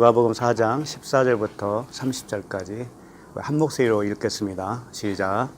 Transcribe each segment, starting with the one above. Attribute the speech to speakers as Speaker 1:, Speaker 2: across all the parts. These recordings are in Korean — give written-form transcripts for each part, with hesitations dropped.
Speaker 1: 누가복음 4장 14절부터 30절까지 한 목소리로 읽겠습니다. 시작.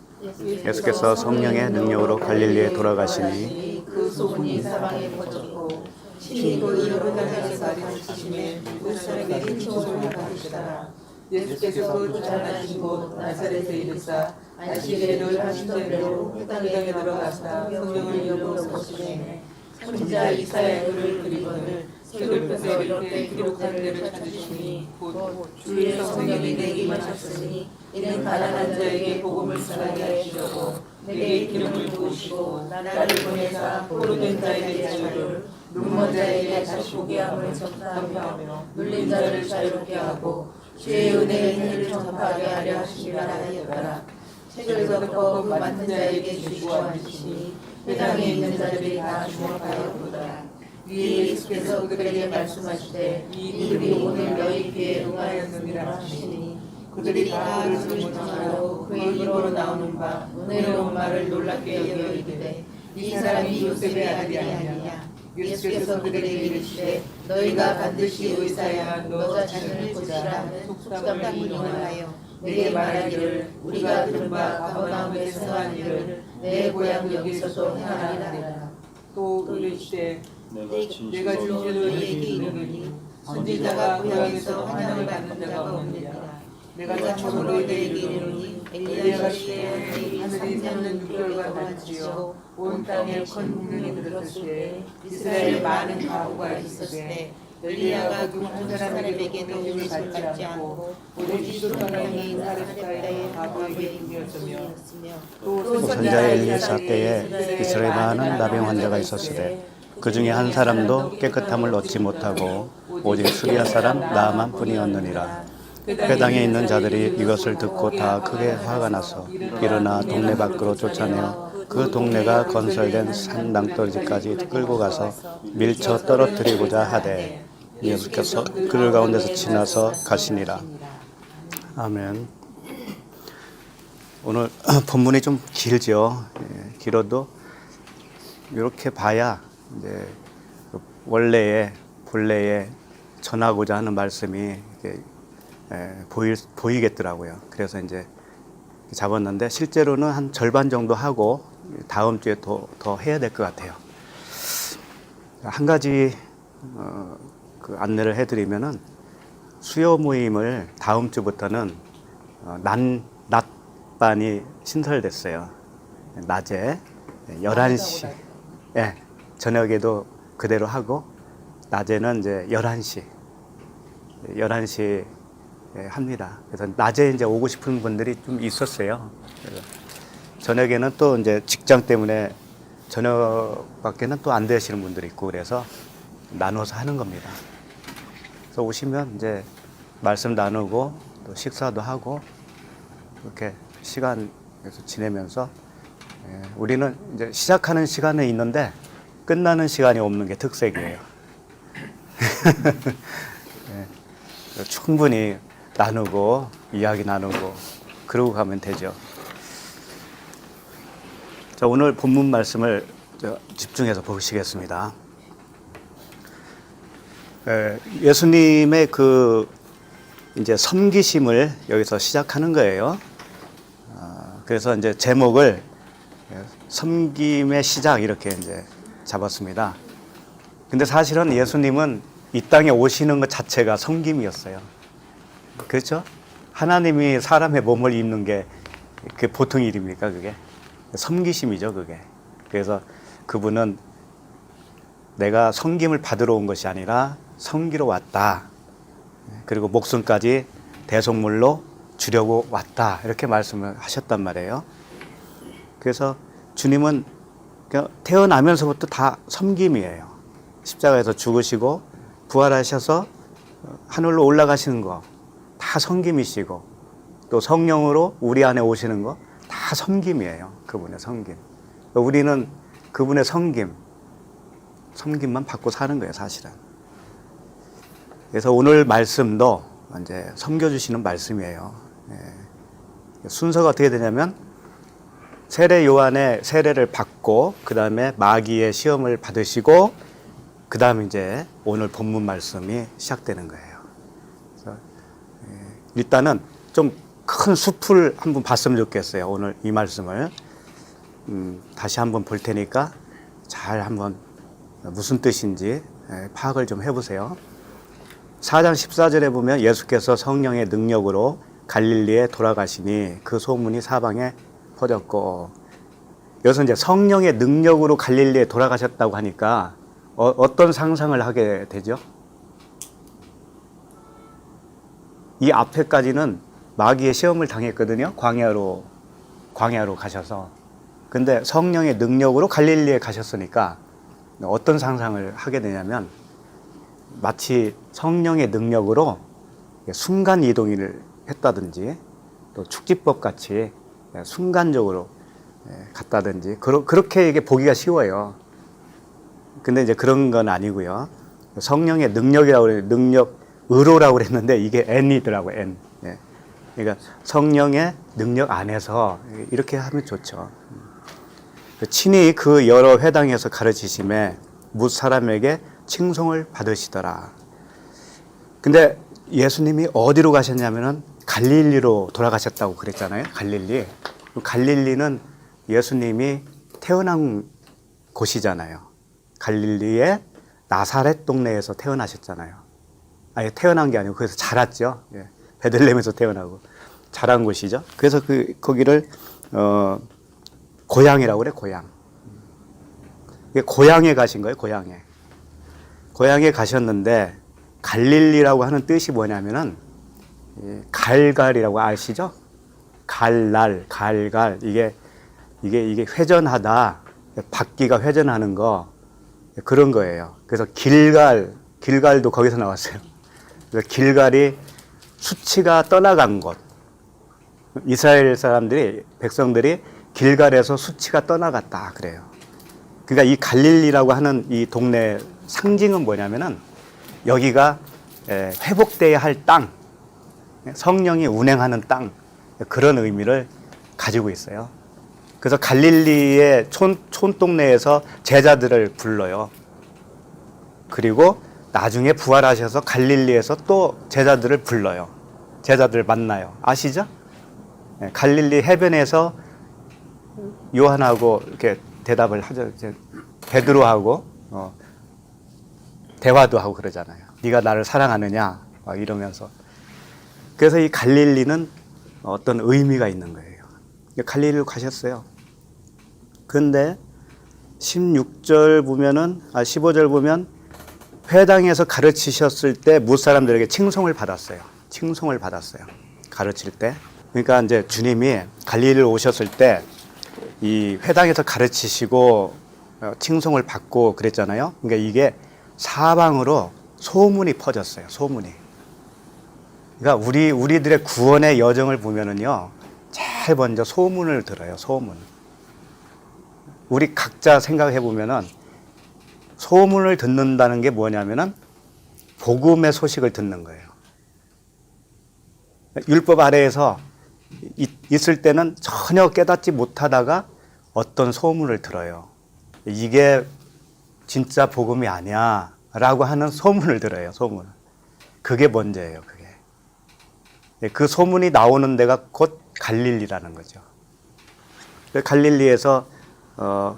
Speaker 1: 예수께서 성령의 능력으로 갈릴리에 돌아가시니
Speaker 2: 그 소문이 사방에 퍼졌고 신이 그 요르단강에서 가르치심에 그 사람에게 칭송을 받으시더라. 예수께서 그 자라나신 곳 나사렛에 이르사 안식일을 하신 대로 그 땅에 들어가사 성령을 여부어보시되 선지자 이사야의 글을 그리거늘 새글에서 이렇게 기록한 대로 찾으시니 곧 주의 성령이 내게 임하셨으니 이는 가난한 자에게 복음을 전하게 하시려고 내게 기름을 부으시고 나를 보내사 포로된 자에게 자유를 눈먼 자에게 다시 보게 함을 전파하며 눌린 자를 자유롭게 하고 주의 은혜의 해를 전파하게 하려 하심이라 하였더라. 책을 덮어 그 맡은 자에게 주시고 앉으시니 회당에 있는 자들이 다 주목하였도다. 위에 예수께서 그들에게 말씀하시되 이들이 오늘 너희 귀에 응하였느니라 하시니 그들이 다 그를 전하고 그의 입으로 나오는 바 은혜로운 말을 놀랍게 여겨 이르되 이 사람이 요셉의 아들이 아니냐. 예수께서 그들에게 이르시되 너희가 반드시 의사야 너 자신을 고치라 하는 속담을 인용하여 내게 말하기를 우리가 들은 바 가버나움에 행한 일을 내 고향 여기서도 행하리라. 또 이르시되 내가 진실로 너희에게 이르노니 선지자가 고향에서 환영을 받는 자가 없느니라. 내가 참으로 너희에게 이르노니 엘리야가 시대에 하늘이 3년 6개월간 닫히시고 온 땅에 큰 공명이 들었을 때 이스라엘에 많은 가구가 있었을 때 엘리야가 그 한 사람에게 도움을 받지 않고 오직 수도방에 있는 사렙다의 가구에게 있었으며 또
Speaker 1: 선지자 엘리사 때에 이스라엘에 많은 나병 환자가 있었으되 그 중에 한 사람도 깨끗함을 얻지 못하고 오직 수리아 사람 나아만 뿐이었느니라. 회당에 있는 자들이 이것을 듣고 다 크게 화가 나서 일어나 동네 밖으로 쫓아내어 그 동네가 건설된 산 낭떠러지까지 끌고 가서 밀쳐 떨어뜨리고자 하되 예수께서 그들 가운데서 지나서 가시니라. 아멘. 오늘 본문이 좀 길죠. 길어도 이렇게 봐야 이제 본래에 전하고자 하는 말씀이 보이겠더라고요. 그래서 이제 잡았는데 실제로는 한 절반 정도 하고 다음 주에 더 해야 될 것 같아요. 한 가지 그 안내를 해드리면은 수요 모임을 다음 주부터는 낮반이 신설됐어요. 낮에 11시, 저녁에도 그대로 하고 낮에는 이제 11시 합니다. 그래서 낮에 이제 오고 싶은 분들이 좀 있었어요. 그래서 저녁에는 또 이제 직장 때문에 저녁밖에는 또 안 되시는 분들이 있고 그래서 나눠서 하는 겁니다. 그래서 오시면 이제 말씀 나누고 또 식사도 하고 이렇게 시간 지내면서 우리는 이제 시작하는 시간에 있는데 끝나는 시간이 없는 게 특색이에요. 충분히 나누고 이야기 나누고 그러고 가면 되죠. 자, 오늘 본문 말씀을 집중해서 보시겠습니다. 예수님의 그 이제 섬기심을 여기서 시작하는 거예요. 그래서 이제 제목을 섬김의 시작 이렇게 이제 잡았습니다. 근데 사실은 예수님은 이 땅에 오시는 것 자체가 섬김이었어요. 그렇죠? 하나님이 사람의 몸을 입는 게 그게 보통 일입니까? 그게 섬기심이죠. 그게. 그래서 그분은 내가 섬김을 받으러 온 것이 아니라 섬기러 왔다. 그리고 목숨까지 대속물로 주려고 왔다. 이렇게 말씀을 하셨단 말이에요. 그래서 주님은 태어나면서부터 다 섬김이에요. 십자가에서 죽으시고 부활하셔서 하늘로 올라가시는 거 다 섬김이시고 또 성령으로 우리 안에 오시는 거 다 섬김이에요. 그분의 섬김. 우리는 그분의 섬김만 받고 사는 거예요, 사실은. 그래서 오늘 말씀도 이제 섬겨주시는 말씀이에요. 순서가 어떻게 되냐면 세례 요한의 세례를 받고 그 다음에 마귀의 시험을 받으시고 그 다음에 이제 오늘 본문 말씀이 시작되는 거예요. 일단은 좀 큰 숲을 한번 봤으면 좋겠어요. 오늘 이 말씀을 다시 한번 볼 테니까 잘 한번 무슨 뜻인지 파악을 좀 해보세요. 4장 14절에 보면 예수께서 성령의 능력으로 갈릴리에 돌아가시니 그 소문이 사방에 퍼졌고, 여기서 이제 성령의 능력으로 갈릴리에 돌아가셨다고 하니까 어떤 상상을 하게 되죠? 이 앞에까지는 마귀의 시험을 당했거든요. 광야로 가셔서. 근데 성령의 능력으로 갈릴리에 가셨으니까 어떤 상상을 하게 되냐면 마치 성령의 능력으로 순간 이동을 했다든지 또 축지법 같이 순간적으로 갔다든지 그렇게 이게 보기가 쉬워요. 근데 이제 그런 건 아니고요. 성령의 능력이라고 그래요. 의로라고 그랬는데 이게 N이더라고요. N. 그러니까 성령의 능력 안에서 이렇게 하면 좋죠. 친히 그 여러 회당에서 가르치심에 뭇 사람에게 칭송을 받으시더라. 근데 예수님이 어디로 가셨냐면은 갈릴리로 돌아가셨다고 그랬잖아요. 갈릴리. 갈릴리는 예수님이 태어난 곳이잖아요. 갈릴리의 나사렛 동네에서 태어나셨잖아요. 아니, 태어난 게 아니고 거기서 자랐죠. 베들레헴에서 태어나고 자란 곳이죠. 그래서 거기를 고향이라고 그래. 고향. 고향에 가신 거예요. 고향에 가셨는데 갈릴리라고 하는 뜻이 뭐냐면은 갈갈이라고 아시죠? 갈갈 이게 회전하다, 바퀴가 회전하는 거 그런 거예요. 그래서 길갈도 거기서 나왔어요. 그래서 길갈이 수치가 떠나간 곳. 이스라엘 백성들이 길갈에서 수치가 떠나갔다 그래요. 그러니까 이 갈릴리라고 하는 이 동네 상징은 뭐냐면은 여기가 회복돼야 할 땅, 성령이 운행하는 땅, 그런 의미를 가지고 있어요. 그래서 갈릴리의 촌동네에서 제자들을 불러요. 그리고 나중에 부활하셔서 갈릴리에서 또 제자들을 불러요. 제자들을 만나요. 아시죠? 갈릴리 해변에서 요한하고 이렇게 대답을 하죠. 베드로하고 대화도 하고 그러잖아요. 네가 나를 사랑하느냐? 막 이러면서. 그래서 이 갈릴리는 어떤 의미가 있는 거예요. 갈릴리로 가셨어요. 근데 15절 보면 회당에서 가르치셨을 때 무사람들에게 칭송을 받았어요. 가르칠 때. 그러니까 이제 주님이 갈릴리로 오셨을 때 이 회당에서 가르치시고 칭송을 받고 그랬잖아요. 그러니까 이게 사방으로 소문이 퍼졌어요. 그러니까 우리들의 구원의 여정을 보면은요, 제일 먼저 소문을 들어요. 소문. 우리 각자 생각해 보면은 소문을 듣는다는 게 뭐냐면은 복음의 소식을 듣는 거예요. 율법 아래에서 있을 때는 전혀 깨닫지 못하다가 어떤 소문을 들어요. 이게 진짜 복음이 아니야 라고 하는 소문을 들어요. 소문. 그게 먼저예요. 그 소문이 나오는 데가 곧 갈릴리라는 거죠. 갈릴리에서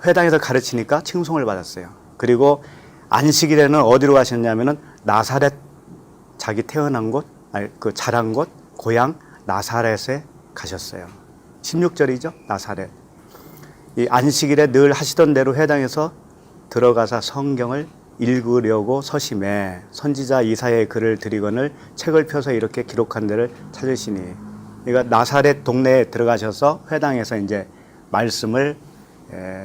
Speaker 1: 회당에서 가르치니까 칭송을 받았어요. 그리고 안식일에는 어디로 가셨냐면은 나사렛, 자기 태어난 곳, 자란 곳, 고향 나사렛에 가셨어요. 16절이죠. 나사렛. 이 안식일에 늘 하시던 대로 회당에서 들어가서 성경을 읽으려고 서심해 선지자 이사야의 글을 드리거늘 책을 펴서 이렇게 기록한 데를 찾으시니. 그러니까 나사렛 동네에 들어가셔서 회당에서 이제 말씀을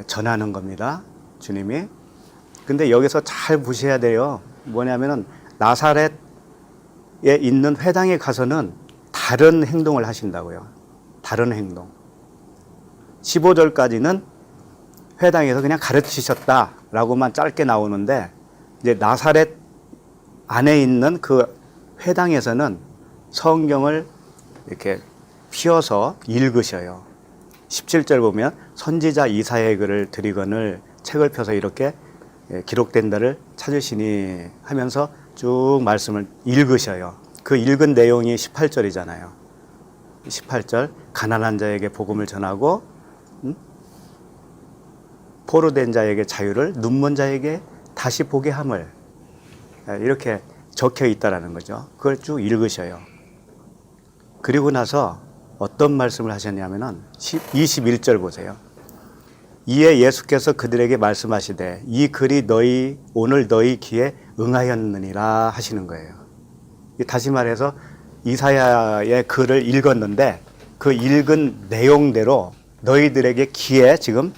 Speaker 1: 전하는 겁니다. 주님이. 근데 여기서 잘 보셔야 돼요. 뭐냐면은 나사렛에 있는 회당에 가서는 다른 행동을 하신다고요. 다른 행동. 15절까지는 회당에서 그냥 가르치셨다라고만 짧게 나오는데 이제 나사렛 안에 있는 그 회당에서는 성경을 이렇게 피워서 읽으셔요. 17절 보면 선지자 이사야의 글을 드리거늘 책을 펴서 이렇게 기록된 데를 찾으시니 하면서 쭉 말씀을 읽으셔요. 그 읽은 내용이 18절이잖아요. 18절 가난한 자에게 복음을 전하고 포로된 자에게 자유를 눈먼 자에게 다시 보게 함을 이렇게 적혀 있다라는 거죠. 그걸 쭉 읽으셔요. 그리고 나서 어떤 말씀을 하셨냐면은 21절 보세요. 이에 예수께서 그들에게 말씀하시되 이 글이 오늘 너희 귀에 응하였느니라 하시는 거예요. 다시 말해서 이사야의 글을 읽었는데 그 읽은 내용대로 너희들에게 귀에 지금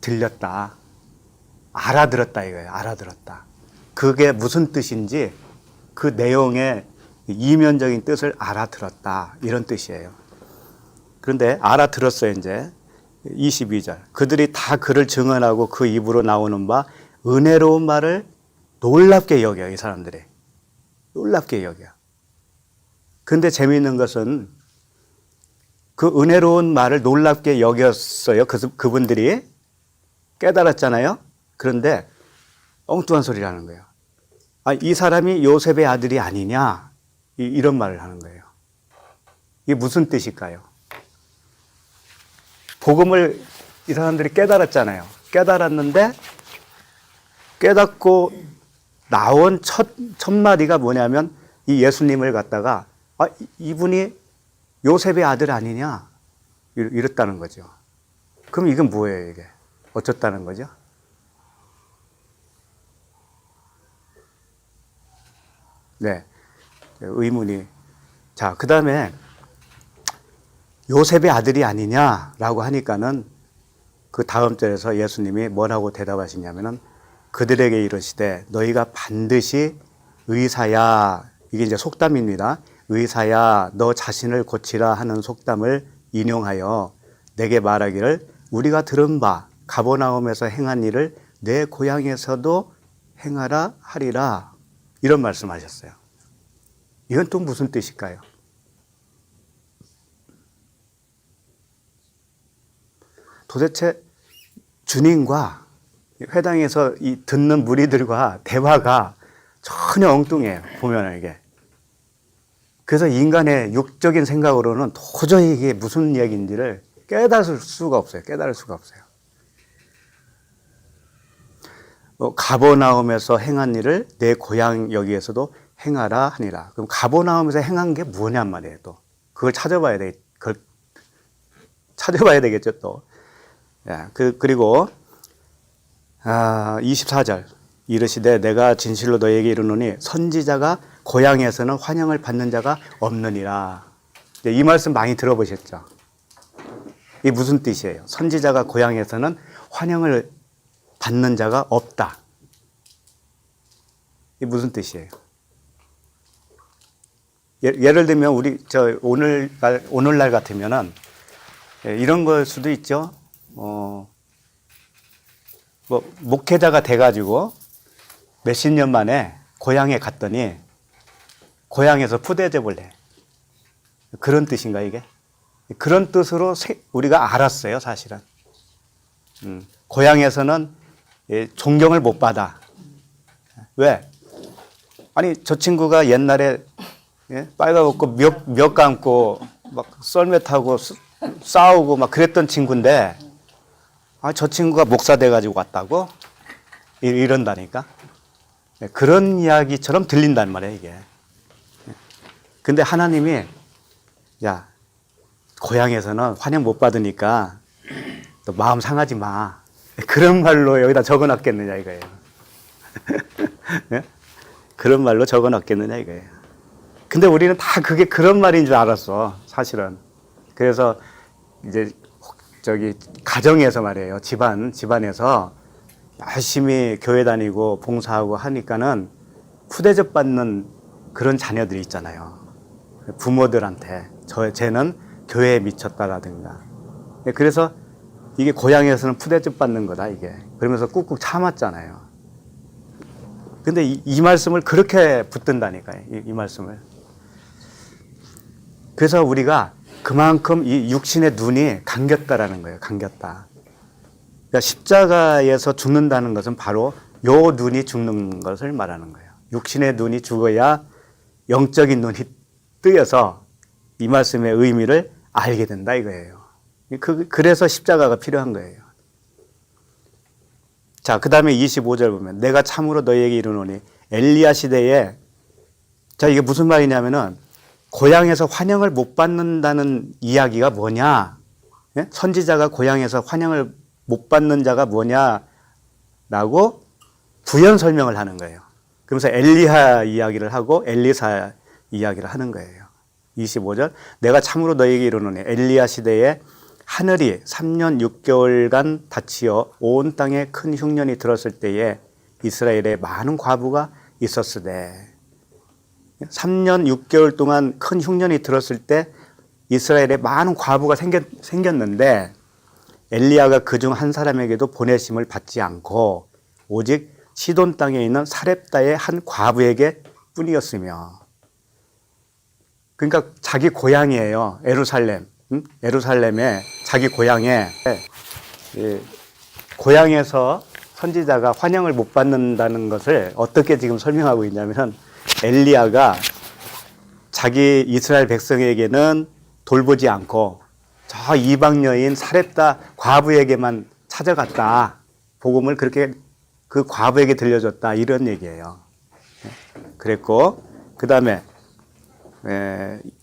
Speaker 1: 들렸다. 알아들었다 이거예요. 알아들었다. 그게 무슨 뜻인지 그 내용의 이면적인 뜻을 알아들었다. 이런 뜻이에요. 그런데 알아들었어요, 이제. 22절. 그들이 다 그를 증언하고 그 입으로 나오는 바 은혜로운 말을 놀랍게 여겨요, 이 사람들이. 놀랍게 여겨요. 근데 재미있는 것은 그 은혜로운 말을 놀랍게 여겼어요. 그분들이 깨달았잖아요. 그런데 엉뚱한 소리를 하는 거예요. 이 사람이 요셉의 아들이 아니냐? 이런 말을 하는 거예요. 이게 무슨 뜻일까요? 복음을 이 사람들이 깨달았잖아요. 깨달았는데 깨닫고 나온 첫 마디가 뭐냐면 이 예수님을 갖다가 이분이 요셉의 아들 아니냐? 이랬다는 거죠. 그럼 이건 뭐예요, 이게? 어쩌다는 거죠? 네. 의문이. 자, 그 다음에 요셉의 아들이 아니냐라고 하니까는 그 다음 절에서 예수님이 뭐라고 대답하시냐면은 그들에게 이르시되 너희가 반드시 의사야, 이게 이제 속담입니다. 의사야 너 자신을 고치라 하는 속담을 인용하여 내게 말하기를 우리가 들은 바 가버나움에서 행한 일을 내 고향에서도 행하라 하리라, 이런 말씀하셨어요. 이건 또 무슨 뜻일까요? 도대체 주님과 회당에서 이 듣는 무리들과 대화가 전혀 엉뚱해요. 보면 이게. 그래서 인간의 육적인 생각으로는 도저히 이게 무슨 얘기인지를 깨달을 수가 없어요. 깨달을 수가 없어요. 가버나움에서 행한 일을 내 고향 여기에서도 행하라 하니라. 그럼 가버나움에서 행한 게 뭐냔 말이에요. 또 그걸 찾아봐야 되겠죠. 또 그리고 24절 이르시되 내가 진실로 너에게 이르노니 선지자가 고향에서는 환영을 받는 자가 없느니라. 이 말씀 많이 들어보셨죠? 이게 무슨 뜻이에요? 선지자가 고향에서는 환영을 받는 자가 없다. 이게 무슨 뜻이에요? 예를 들면 우리 오늘날 같으면은 이런 걸 수도 있죠. 목회자가 돼가지고 몇십 년 만에 고향에 갔더니 고향에서 푸대접을 해. 그런 뜻인가 이게? 그런 뜻으로 우리가 알았어요, 사실은. 고향에서는 존경을 못 받아. 왜? 아니 저 친구가 옛날에 빨가벗고 몇 감고 막 썰매 타고 싸우고 막 그랬던 친구인데 저 친구가 목사 돼가지고 왔다고? 이런다니까. 그런 이야기처럼 들린단 말이에요, 이게. 근데 하나님이 야, 고향에서는 환영 못 받으니까 또 마음 상하지 마. 그런 말로 여기다 적어놨겠느냐 이거예요. 그런 말로 적어놨겠느냐 이거예요. 근데 우리는 다 그게 그런 말인 줄 알았어, 사실은. 그래서 이제 가정에서 말이에요. 집안에서 열심히 교회 다니고 봉사하고 하니까는 푸대접 받는 그런 자녀들이 있잖아요. 부모들한테 쟤는 교회에 미쳤다라든가. 그래서 이게 고향에서는 푸대접 받는 거다 이게. 그러면서 꾹꾹 참았잖아요. 근데 이 말씀을 그렇게 붙든다니까요. 이 말씀을. 그래서 우리가 그만큼 이 육신의 눈이 감겼다라는 거예요. 감겼다. 그러니까 십자가에서 죽는다는 것은 바로 요 눈이 죽는 것을 말하는 거예요. 육신의 눈이 죽어야 영적인 눈이 뜨여서 이 말씀의 의미를 알게 된다 이거예요. 그래서 십자가가 필요한 거예요. 자, 그 다음에 25절 보면 내가 참으로 너희에게 이르노니 엘리야 시대에, 자, 이게 무슨 말이냐면은 고향에서 환영을 못 받는다는 이야기가 뭐냐? 예? 선지자가 고향에서 환영을 못 받는 자가 뭐냐라고 부연 설명을 하는 거예요. 그러면서 엘리야 이야기를 하고 엘리사 이야기를 하는 거예요. 25절 내가 참으로 너희에게 이르노니 엘리야 시대에 하늘이 3년 6개월간 닫히어 온 땅에 큰 흉년이 들었을 때에 이스라엘에 많은 과부가 있었으되, 3년 6개월 동안 큰 흉년이 들었을 때 이스라엘에 많은 과부가 생겼는데 엘리야가 그중 한 사람에게도 보내심을 받지 않고 오직 시돈 땅에 있는 사렙다의 한 과부에게 뿐이었으며, 그러니까 자기 고향이에요. 예루살렘. 예루살렘에 자기 고향에, 고향에서 선지자가 환영을 못 받는다는 것을 어떻게 지금 설명하고 있냐면, 엘리야가 자기 이스라엘 백성에게는 돌보지 않고 저 이방 여인 사렙다 과부에게만 찾아갔다. 복음을 그렇게 그 과부에게 들려줬다. 이런 얘기예요. 그랬고, 그 다음에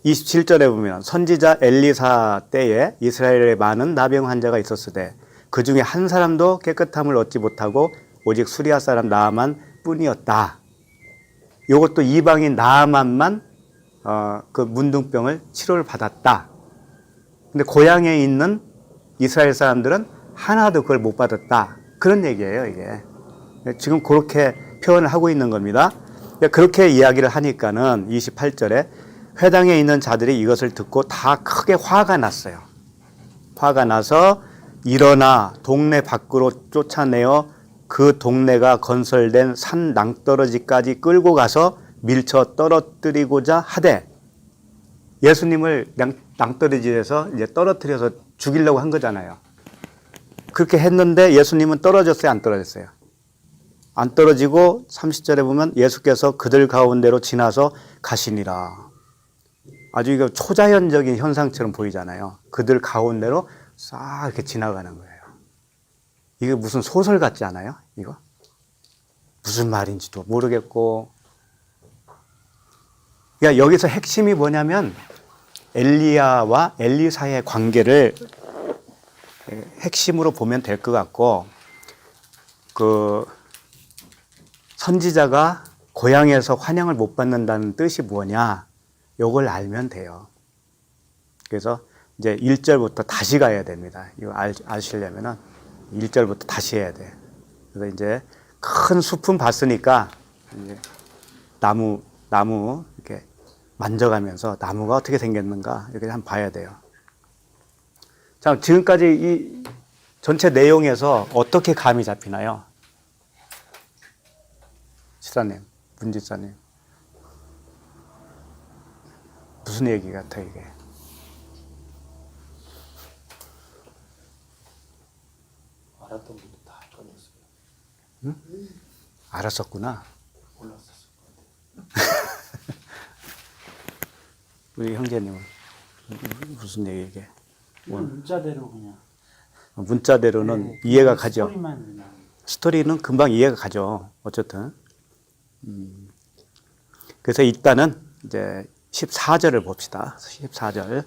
Speaker 1: 27절에 보면 선지자 엘리사 때에 이스라엘에 많은 나병 환자가 있었으되 그 중에 한 사람도 깨끗함을 얻지 못하고 오직 수리아 사람 나아만 뿐이었다. 이것도 이방인 나아만만 그 문둥병을 치료를 받았다. 근데 고향에 있는 이스라엘 사람들은 하나도 그걸 못 받았다. 그런 얘기예요, 이게. 지금 그렇게 표현을 하고 있는 겁니다. 그렇게 이야기를 하니까는 28절에 회당에 있는 자들이 이것을 듣고 다 크게 화가 났어요. 화가 나서 일어나 동네 밖으로 쫓아내어 그 동네가 건설된 산 낭떠러지까지 끌고 가서 밀쳐 떨어뜨리고자 하되, 예수님을 낭떠러지에서 이제 떨어뜨려서 죽이려고 한 거잖아요. 그렇게 했는데 예수님은 떨어졌어요, 안 떨어졌어요? 안 떨어지고 30절에 보면 예수께서 그들 가운데로 지나서 가시니라. 아주 이거 초자연적인 현상처럼 보이잖아요. 그들 가운데로 싹 이렇게 지나가는 거예요. 이게 무슨 소설 같지 않아요? 이거? 무슨 말인지도 모르겠고. 그러니까 여기서 핵심이 뭐냐면 엘리야와 엘리사의 관계를 핵심으로 보면 될 것 같고, 그 선지자가 고향에서 환영을 못 받는다는 뜻이 뭐냐, 요걸 알면 돼요. 그래서 이제 1절부터 다시 가야 됩니다. 이거 아시려면은 1절부터 다시 해야 돼. 그래서 이제 큰 숲은 봤으니까 이제 나무 이렇게 만져가면서 나무가 어떻게 생겼는가 이렇게 한번 봐야 돼요. 자, 지금까지 이 전체 내용에서 어떻게 감이 잡히나요? 지사님, 문지사님. 무슨 얘기 같아 이게?
Speaker 3: 알았던 분도 다 꺼냈어요.
Speaker 1: 응? 알았었구나.
Speaker 3: 몰랐었을 것 같아요.
Speaker 1: 우리 형제님은 무슨 얘기 이게?
Speaker 3: 이건 문자대로 그냥.
Speaker 1: 문자대로는
Speaker 3: 네,
Speaker 1: 이해가 가죠.
Speaker 3: 스토리만 그냥.
Speaker 1: 스토리는 금방 이해가 가죠. 어쨌든. 그래서 일단은 이제 14절을 봅시다. 14절.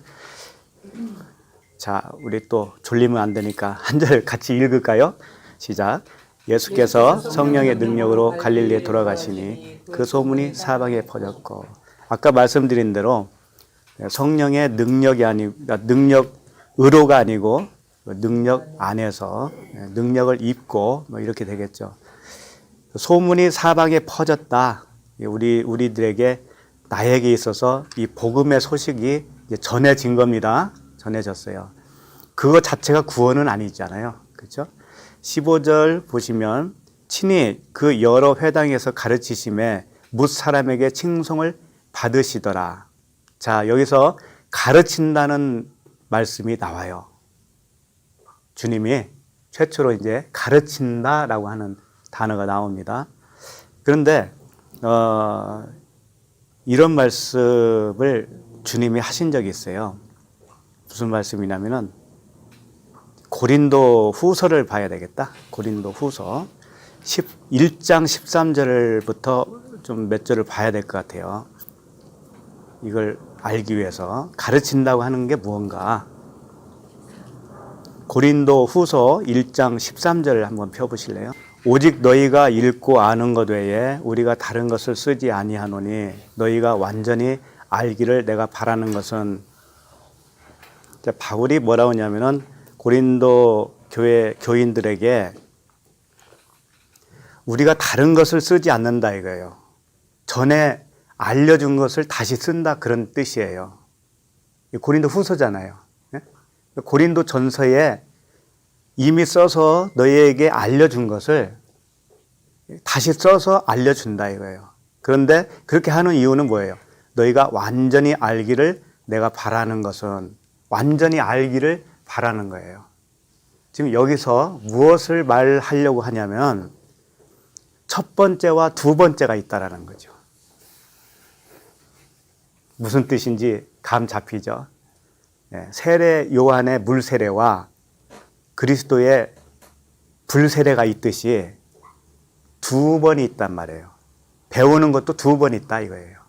Speaker 1: 자, 우리 또 졸리면 안 되니까 한 절 같이 읽을까요? 시작. 예수께서 성령의 능력으로 갈릴리에 돌아가시니 그 소문이 사방에 퍼졌고, 아까 말씀드린 대로 성령의 능력이 아니고, 능력으로가 아니고 능력 안에서 능력을 입고 뭐 이렇게 되겠죠. 소문이 사방에 퍼졌다. 우리들에게, 나에게 있어서 이 복음의 소식이 전해진 겁니다. 전해졌어요. 그거 자체가 구원은 아니잖아요. 그렇죠? 15절 보시면 친히 그 여러 회당에서 가르치심에 뭇 사람에게 칭송을 받으시더라. 자, 여기서 가르친다는 말씀이 나와요. 주님이 최초로 이제 가르친다라고 하는 단어가 나옵니다. 그런데 이런 말씀을 주님이 하신 적이 있어요. 무슨 말씀이냐면은 고린도 후서를 봐야 되겠다. 고린도 후서 1장 13절부터 좀 몇 절을 봐야 될 것 같아요. 이걸 알기 위해서 가르친다고 하는 게 무언가. 고린도 후서 1장 13절을 한번 펴보실래요? 오직 너희가 읽고 아는 것 외에 우리가 다른 것을 쓰지 아니하노니 너희가 완전히 알기를 내가 바라는 것은. 바울이 뭐라고 하냐면은 고린도 교회 교인들에게 우리가 다른 것을 쓰지 않는다 이거예요. 전에 알려준 것을 다시 쓴다 그런 뜻이에요. 고린도 후서잖아요. 고린도 전서에 이미 써서 너희에게 알려준 것을 다시 써서 알려준다 이거예요. 그런데 그렇게 하는 이유는 뭐예요? 너희가 완전히 알기를 내가 바라는 것은, 완전히 알기를 바라는 거예요. 지금 여기서 무엇을 말하려고 하냐면 첫 번째와 두 번째가 있다라는 거죠. 무슨 뜻인지 감 잡히죠? 세례 요한의 물 세례와 그리스도의 불 세례가 있듯이 두 번이 있단 말이에요. 배우는 것도 두 번 있다 이거예요.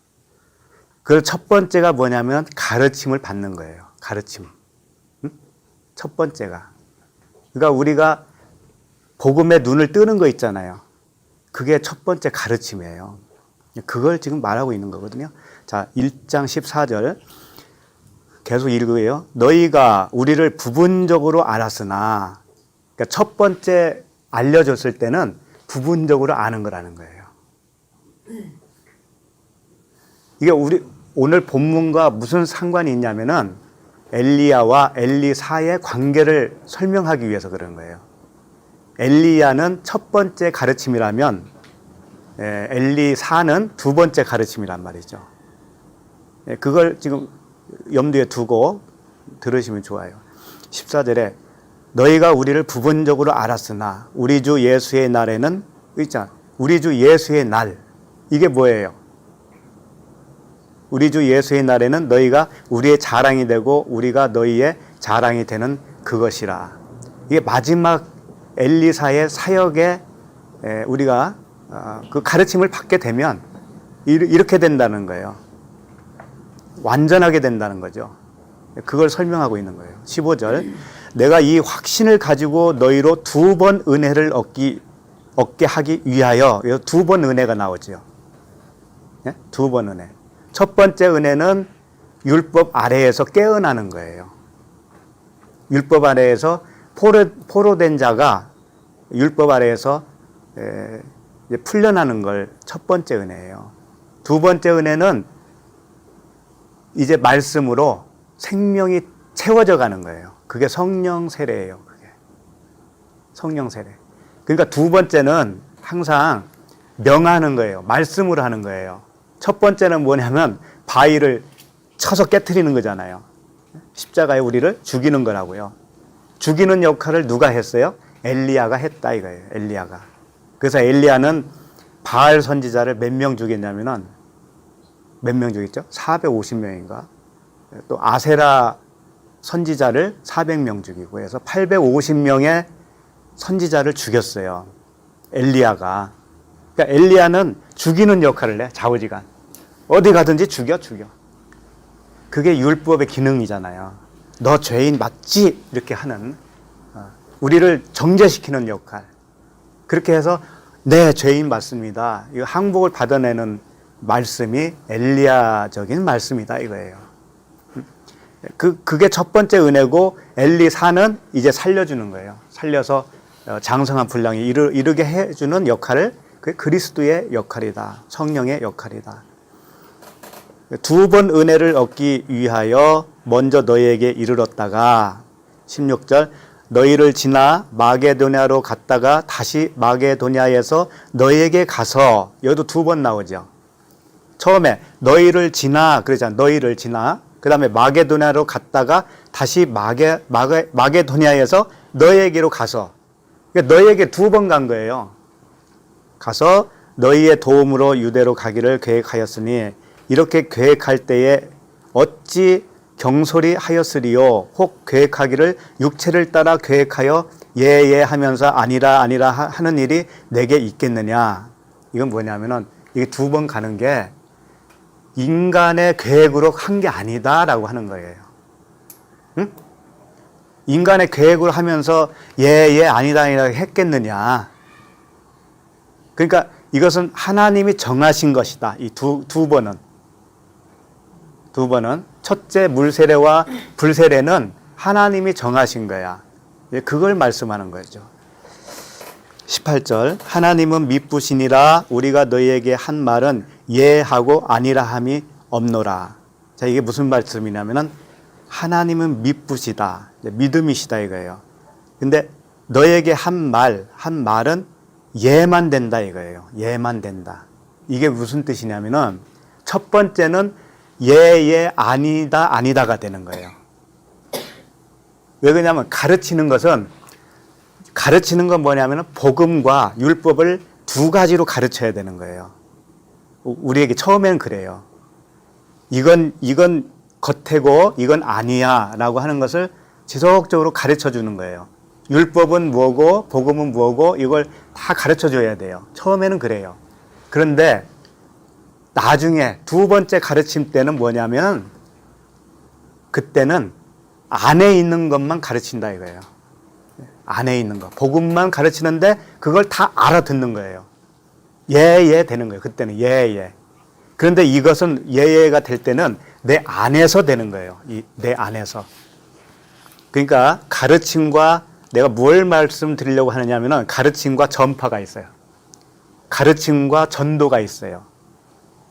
Speaker 1: 그 첫 번째가 뭐냐면 가르침을 받는 거예요. 가르침. 첫 번째가. 그러니까 우리가 복음에 눈을 뜨는 거 있잖아요. 그게 첫 번째 가르침이에요. 그걸 지금 말하고 있는 거거든요. 자, 1장 14절 계속 읽어요. 너희가 우리를 부분적으로 알았으나, 그러니까 첫 번째 알려줬을 때는 부분적으로 아는 거라는 거예요. 이게 우리 오늘 본문과 무슨 상관이 있냐면은 엘리야와 엘리사의 관계를 설명하기 위해서 그런 거예요. 엘리야는 첫 번째 가르침이라면 엘리사는 두 번째 가르침이란 말이죠. 그걸 지금 염두에 두고 들으시면 좋아요. 14절에 너희가 우리를 부분적으로 알았으나 우리 주 예수의 날에는, 있잖아, 우리 주 예수의 날, 이게 뭐예요? 우리 주 예수의 날에는 너희가 우리의 자랑이 되고 우리가 너희의 자랑이 되는 그것이라. 이게 마지막 엘리사의 사역에 우리가 그 가르침을 받게 되면 이렇게 된다는 거예요. 완전하게 된다는 거죠. 그걸 설명하고 있는 거예요. 15절 내가 이 확신을 가지고 너희로 두 번 은혜를 얻게 하기 위하여. 두 번 은혜가 나오죠. 두 번 은혜. 첫 번째 은혜는 율법 아래에서 깨어나는 거예요. 율법 아래에서 포로된 자가 율법 아래에서 풀려나는 걸 첫 번째 은혜예요. 두 번째 은혜는 이제 말씀으로 생명이 채워져 가는 거예요. 그게 성령 세례예요. 그게 성령 세례. 그러니까 두 번째는 항상 명하는 거예요. 말씀으로 하는 거예요. 첫 번째는 뭐냐면 바위를 쳐서 깨트리는 거잖아요. 십자가에 우리를 죽이는 거라고요. 죽이는 역할을 누가 했어요? 엘리야가 했다 이거예요. 엘리야가. 그래서 엘리야는 바알 선지자를 몇 명 죽였냐면은 몇 명 죽였죠? 450명인가? 또 아세라 선지자를 400명 죽이고 해서 850명의 선지자를 죽였어요. 엘리야가. 그러니까 엘리야는 죽이는 역할을 해. 좌우지간. 어디 가든지 죽여. 그게 율법의 기능이잖아요. 너 죄인 맞지? 이렇게 하는, 우리를 정죄시키는 역할. 그렇게 해서 네, 죄인 맞습니다. 이 항복을 받아내는 말씀이 엘리야적인 말씀이다 이거예요. 그게 첫 번째 은혜고 엘리사는 이제 살려주는 거예요. 살려서 장성한 분량이 이르게 해주는 역할을, 그게 그리스도의 역할이다. 성령의 역할이다. 두 번 은혜를 얻기 위하여 먼저 너희에게 이르렀다가 16절 너희를 지나 마게도냐로 갔다가 다시 마게도냐에서 너희에게 가서, 여기도 두 번 나오죠. 처음에 너희를 지나 그러잖아. 너희를 지나. 그 다음에 마게도냐로 갔다가 다시 마게도냐에서 너희에게로 가서, 그러니까 너희에게 두 번 간 거예요. 가서 너희의 도움으로 유대로 가기를 계획하였으니 이렇게 계획할 때에 어찌 경솔히 하였으리요. 혹 계획하기를 육체를 따라 계획하여 예예 하면서 아니라 아니라 하는 일이 내게 있겠느냐. 이건 뭐냐면은 이게 두 번 가는 게 인간의 계획으로 한 게 아니다라고 하는 거예요. 응? 인간의 계획으로 하면서 예예 아니다 아니다 했겠느냐. 그러니까 이것은 하나님이 정하신 것이다. 이 두 번은. 두 번은 첫째 물세례와 불세례는 하나님이 정하신 거야. 그걸 말씀하는 거죠. 18절 하나님은 미쁘시니라 우리가 너희에게 한 말은 예하고 아니라 함이 없노라. 자, 이게 무슨 말씀이냐면은 하나님은 미쁘시다. 믿음이시다 이거예요. 근데 너에게 한 말은 예만 된다 이거예요. 예만 된다. 이게 무슨 뜻이냐면은 첫 번째는 예, 아니다, 아니다가 되는 거예요. 왜 그러냐면 가르치는 건 뭐냐면 복음과 율법을 두 가지로 가르쳐야 되는 거예요. 우리에게 처음에는 그래요. 이건 겉이고 이건 아니야 라고 하는 것을 지속적으로 가르쳐 주는 거예요. 율법은 뭐고 복음은 뭐고 이걸 다 가르쳐 줘야 돼요. 처음에는 그래요. 그런데 나중에 두 번째 가르침 때는 뭐냐면 그때는 안에 있는 것만 가르친다 이거예요. 안에 있는 거. 복음만 가르치는데 그걸 다 알아듣는 거예요. 예 되는 거예요. 그때는 예. 그런데 이것은 예가 될 때는 내 안에서 되는 거예요. 내 안에서. 그러니까 가르침과 내가 뭘 말씀드리려고 하느냐면은 가르침과 전파가 있어요. 가르침과 전도가 있어요.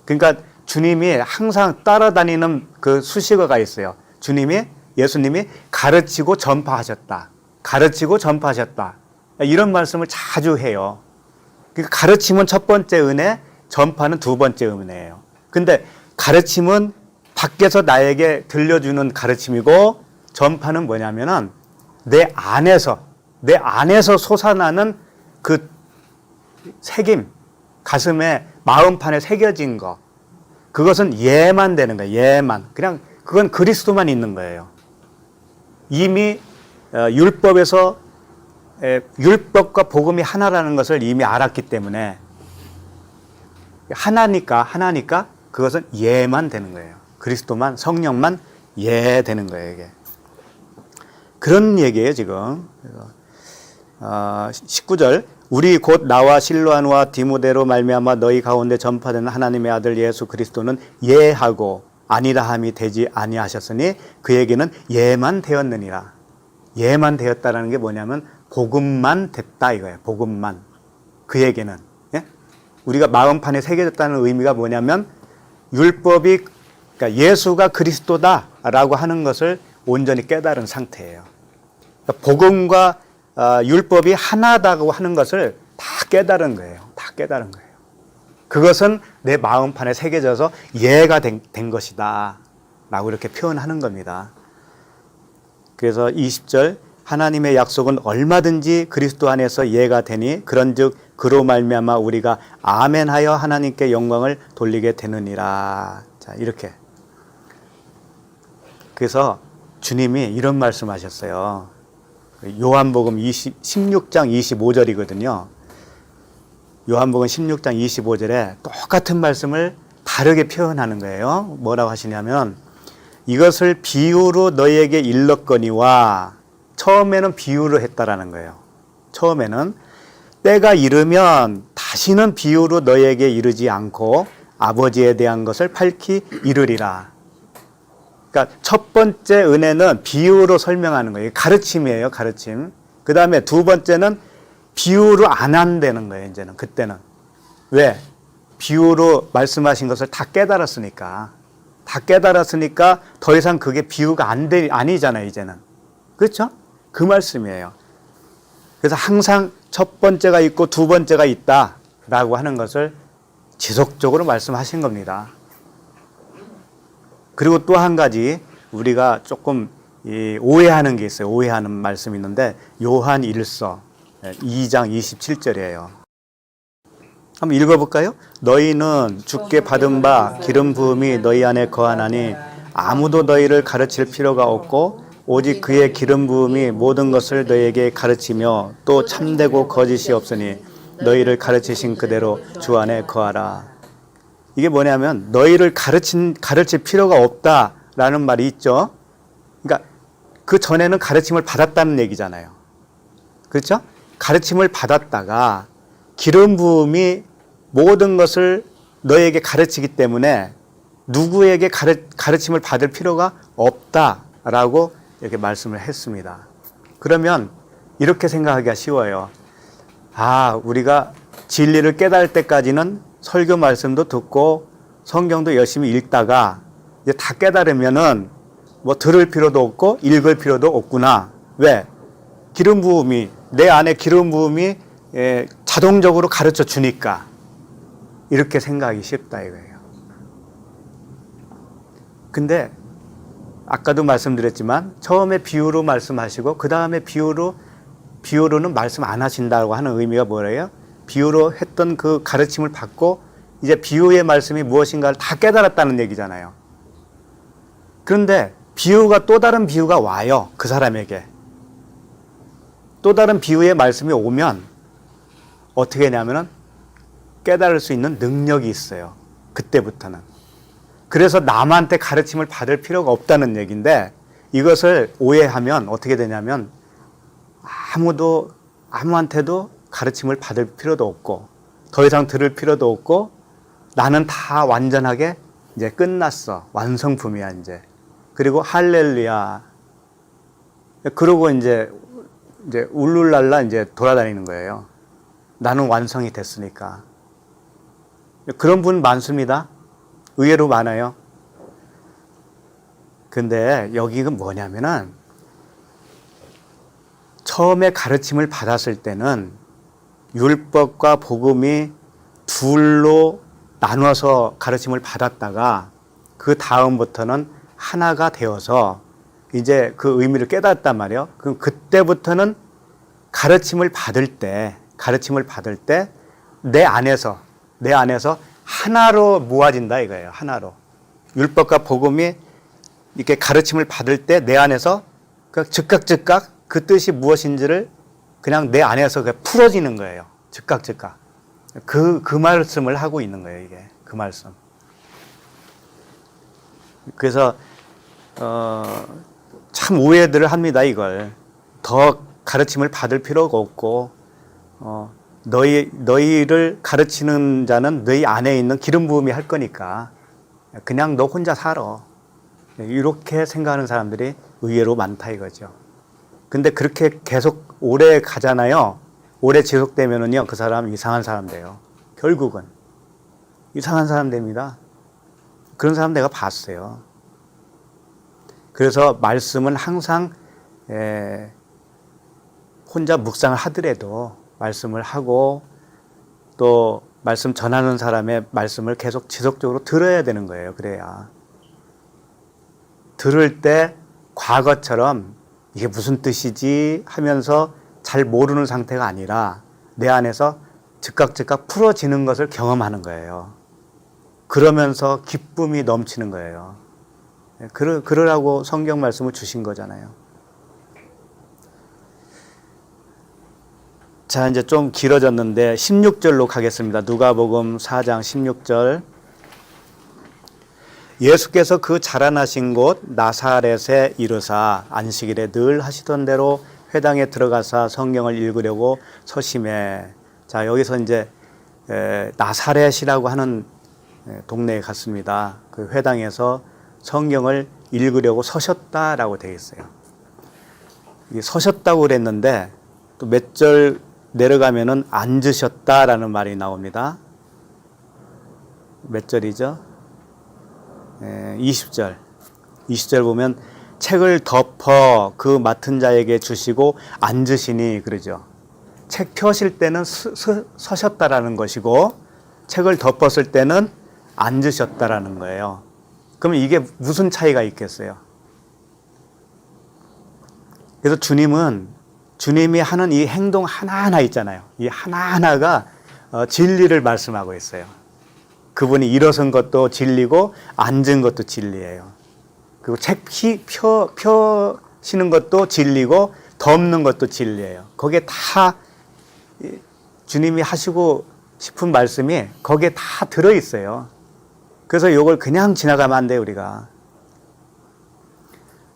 Speaker 1: 그러니까 주님이 항상 따라다니는 그 수식어가 있어요. 예수님이 가르치고 전파하셨다. 가르치고 전파하셨다. 이런 말씀을 자주 해요. 그러니까 가르침은 첫 번째 은혜, 전파는 두 번째 은혜예요. 근데 가르침은 밖에서 나에게 들려주는 가르침이고 전파는 뭐냐면은 내 안에서 솟아나는 그 새김, 가슴에 마음판에 새겨진 거. 그것은 예만 되는 거예요. 예만. 그냥 그건 그리스도만 있는 거예요. 이미 율법과 복음이 하나라는 것을 이미 알았기 때문에 하나니까 그것은 예만 되는 거예요. 그리스도만, 성령만 예 되는 거예요, 이게. 그런 얘기예요, 지금. 19절. 우리 곧 나와 실로아누와 디모데로 말미암아 너희 가운데 전파되는 하나님의 아들 예수 그리스도는 예하고 아니라 함이 되지 아니하셨으니 그에게는 예만 되었느니라. 예만 되었다라는 게 뭐냐면 복음만 됐다 이거예요. 복음만. 그에게는. 예? 우리가 마음판에 새겨졌다는 의미가 뭐냐면 율법이 그러니까 예수가 그리스도다라고 하는 것을 온전히 깨달은 상태예요. 그러니까 복음과 율법이 하나다고 하는 것을 다 깨달은 거예요. 다 깨달은 거예요. 그것은 내 마음판에 새겨져서 예가 된 것이다 라고 이렇게 표현하는 겁니다. 그래서 20절 하나님의 약속은 얼마든지 그리스도 안에서 예가 되니 그런즉 그로 말미암아 우리가 아멘하여 하나님께 영광을 돌리게 되느니라. 자, 이렇게. 그래서 주님이 이런 말씀하셨어요. 요한복음 16장 25절이거든요. 요한복음 16장 25절에 똑같은 말씀을 다르게 표현하는 거예요. 뭐라고 하시냐면 이것을 비유로 너희에게 일렀거니와 처음에는 비유로 했다라는 거예요. 처음에는 때가 이르면 다시는 비유로 너희에게 이르지 않고 아버지에 대한 것을 밝히 이르리라. 그러니까 첫 번째 은혜는 비유로 설명하는 거예요. 가르침이에요, 가르침. 그 다음에 두 번째는 비유로 안 한다는 거예요, 이제는. 그때는. 왜? 비유로 말씀하신 것을 다 깨달았으니까. 다 깨달았으니까 더 이상 그게 비유가 아니잖아요, 이제는. 그렇죠? 그 말씀이에요. 그래서 항상 첫 번째가 있고 두 번째가 있다라고 하는 것을 지속적으로 말씀하신 겁니다. 그리고 또 한 가지 우리가 조금 오해하는 게 있어요. 오해하는 말씀이 있는데 요한 1서 2장 27절이에요. 한번 읽어볼까요? 너희는 주께 받은 바 기름 부음이 너희 안에 거하나니 아무도 너희를 가르칠 필요가 없고 오직 그의 기름 부음이 모든 것을 너희에게 가르치며 또 참되고 거짓이 없으니 너희를 가르치신 그대로 주 안에 거하라. 이게 뭐냐면 너희를 가르칠 필요가 없다라는 말이 있죠. 그러니까 그 전에는 가르침을 받았다는 얘기잖아요. 그렇죠? 가르침을 받았다가 기름 부음이 모든 것을 너희에게 가르치기 때문에 누구에게 가르침을 받을 필요가 없다라고 이렇게 말씀을 했습니다. 그러면 이렇게 생각하기가 쉬워요. 아, 우리가 진리를 깨달을 때까지는 설교 말씀도 듣고 성경도 열심히 읽다가 이제 다 깨달으면은 뭐 들을 필요도 없고 읽을 필요도 없구나. 왜? 기름 부음이 내 안에 기름 부음이 자동적으로 가르쳐 주니까 이렇게 생각하기 쉽다 이거예요. 근데 아까도 말씀드렸지만 처음에 비유로 말씀하시고 그 다음에 비유로는 말씀 안 하신다고 하는 의미가 뭐예요? 비유로 했던 그 가르침을 받고 이제 비유의 말씀이 무엇인가를 다 깨달았다는 얘기잖아요. 그런데 비유가 또 다른 비유가 와요. 그 사람에게. 또 다른 비유의 말씀이 오면 어떻게 하냐면은 깨달을 수 있는 능력이 있어요. 그때부터는. 그래서 남한테 가르침을 받을 필요가 없다는 얘기인데 이것을 오해하면 어떻게 되냐면 아무한테도 가르침을 받을 필요도 없고 더 이상 들을 필요도 없고 나는 다 완전하게 이제 끝났어. 완성품이야 이제. 그리고 할렐루야. 그러고 이제 울룰랄라 이제 돌아다니는 거예요. 나는 완성이 됐으니까. 그런 분 많습니다. 의외로 많아요. 근데 여기가 뭐냐면은 처음에 가르침을 받았을 때는 율법과 복음이 둘로 나눠서 가르침을 받았다가 그 다음부터는 하나가 되어서 이제 그 의미를 깨닫단 말이에요. 그럼 그때부터는 가르침을 받을 때 내 안에서 하나로 모아진다 이거예요. 하나로. 율법과 복음이 이렇게 가르침을 받을 때 내 안에서 즉각 그 뜻이 무엇인지를 그냥 내 안에서 풀어지는 거예요. 즉각. 그 말씀을 하고 있는 거예요, 이게. 그 말씀. 그래서, 참 오해들을 합니다, 이걸. 더 가르침을 받을 필요가 없고, 너희를 가르치는 자는 너희 안에 있는 기름 부음이 할 거니까, 그냥 너 혼자 살아. 이렇게 생각하는 사람들이 의외로 많다 이거죠. 근데 그렇게 계속 오래 가잖아요. 오래 지속되면은요, 그 사람 이상한 사람 돼요. 결국은. 이상한 사람 됩니다. 그런 사람 내가 봤어요. 그래서 말씀은 항상, 혼자 묵상을 하더라도 말씀을 하고 또 말씀 전하는 사람의 말씀을 계속 지속적으로 들어야 되는 거예요. 그래야. 들을 때 과거처럼 이게 무슨 뜻이지 하면서 잘 모르는 상태가 아니라 내 안에서 즉각 풀어지는 것을 경험하는 거예요. 그러면서 기쁨이 넘치는 거예요. 그러라고 성경 말씀을 주신 거잖아요. 자, 이제 좀 길어졌는데 16절로 가겠습니다. 누가복음 4장 16절. 예수께서 그 자라나신 곳 나사렛에 이르사 안식일에 늘 하시던 대로 회당에 들어가사 성경을 읽으려고 서심해. 자, 여기서 이제 나사렛이라고 하는 동네에 갔습니다. 그 회당에서 성경을 읽으려고 서셨다라고 되어 있어요. 서셨다고 그랬는데 또 몇 절 내려가면은 앉으셨다라는 말이 나옵니다. 몇 절이죠? 20절. 20절 보면 책을 덮어 그 맡은 자에게 주시고 앉으시니 그러죠. 책 펴실 때는 서셨다라는 것이고 책을 덮었을 때는 앉으셨다라는 거예요. 그러면 이게 무슨 차이가 있겠어요? 그래서 주님이 하는 이 행동 하나하나 있잖아요. 이 하나하나가 진리를 말씀하고 있어요. 그분이 일어선 것도 진리고 앉은 것도 진리예요. 그리고 책 펴시는 것도 진리고 덮는 것도 진리예요. 거기에 다 주님이 하시고 싶은 말씀이 거기에 다 들어있어요. 그래서 이걸 그냥 지나가면 안 돼요, 우리가.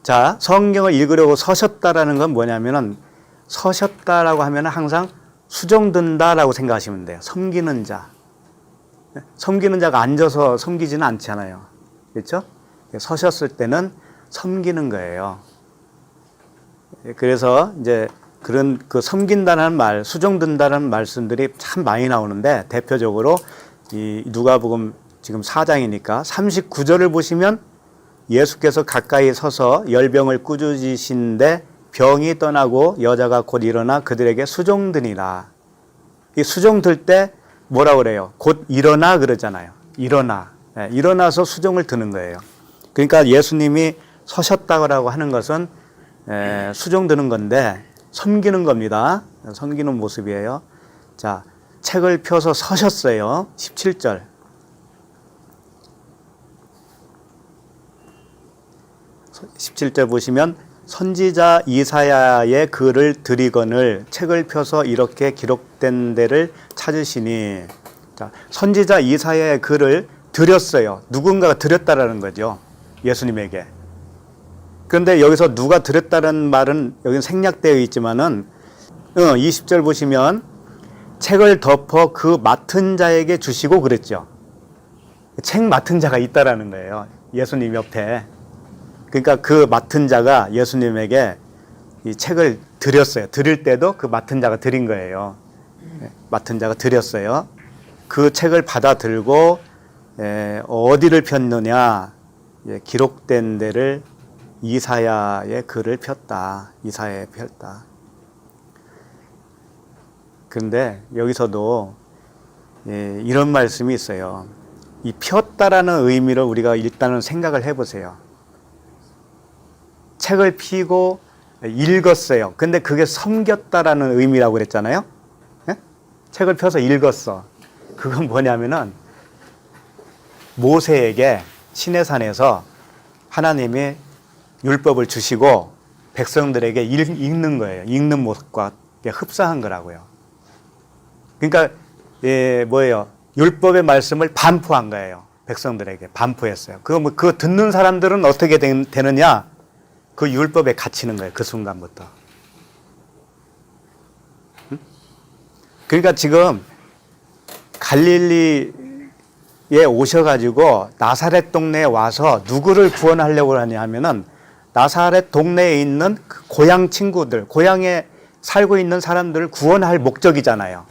Speaker 1: 자, 성경을 읽으려고 서셨다라는 건 뭐냐면은 서셨다라고 하면 항상 수종든다라고 생각하시면 돼요. 섬기는 자. 섬기는 자가 앉아서 섬기지는 않잖아요. 그렇죠? 서셨을 때는 섬기는 거예요. 그래서 이제 그런 그 섬긴다는 말, 수종든다는 말씀들이 참 많이 나오는데 대표적으로 이 누가복음 지금 4장이니까 39절을 보시면 예수께서 가까이 서서 열병을 꾸짖으신데 병이 떠나고 여자가 곧 일어나 그들에게 수종드니라. 이 수종들 때 뭐라 그래요? 곧 일어나 그러잖아요. 일어나. 네, 일어나서 수종을 드는 거예요. 그러니까 예수님이 서셨다고 하는 것은 수종드는 건데 섬기는 겁니다. 섬기는 모습이에요. 자, 책을 펴서 서셨어요. 17절. 17절 보시면 선지자 이사야의 글을 드리거늘 책을 펴서 이렇게 기록된 데를 찾으시니. 자, 선지자 이사야의 글을 드렸어요. 누군가가 드렸다라는 거죠. 예수님에게. 그런데 여기서 누가 드렸다는 말은 여기는 생략되어 있지만은 20절 보시면 책을 덮어 그 맡은 자에게 주시고 그랬죠. 책 맡은 자가 있다라는 거예요. 예수님 옆에. 그러니까 그 맡은 자가 예수님에게 이 책을 드렸어요. 드릴 때도 그 맡은 자가 드린 거예요. 맡은 자가 드렸어요. 그 책을 받아 들고 어디를 폈느냐? 기록된 데를 이사야의 글을 폈다. 이사야에 폈다. 그런데 여기서도 이런 말씀이 있어요. 이 폈다라는 의미를 우리가 일단은 생각을 해보세요. 책을 피고 읽었어요. 근데 그게 섬겼다라는 의미라고 그랬잖아요. 예? 책을 펴서 읽었어. 그건 뭐냐면은 모세에게 시내산에서 하나님이 율법을 주시고 백성들에게 읽는 거예요. 읽는 모습과 흡사한 거라고요. 그러니까 뭐예요? 율법의 말씀을 반포한 거예요. 백성들에게 반포했어요. 그거 듣는 사람들은 어떻게 되느냐? 그 율법에 갇히는 거예요. 그 순간부터. 응? 그러니까 지금 갈릴리에 오셔가지고 나사렛 동네에 와서 누구를 구원하려고 하냐면은 나사렛 동네에 있는 그 고향 친구들, 고향에 살고 있는 사람들을 구원할 목적이잖아요.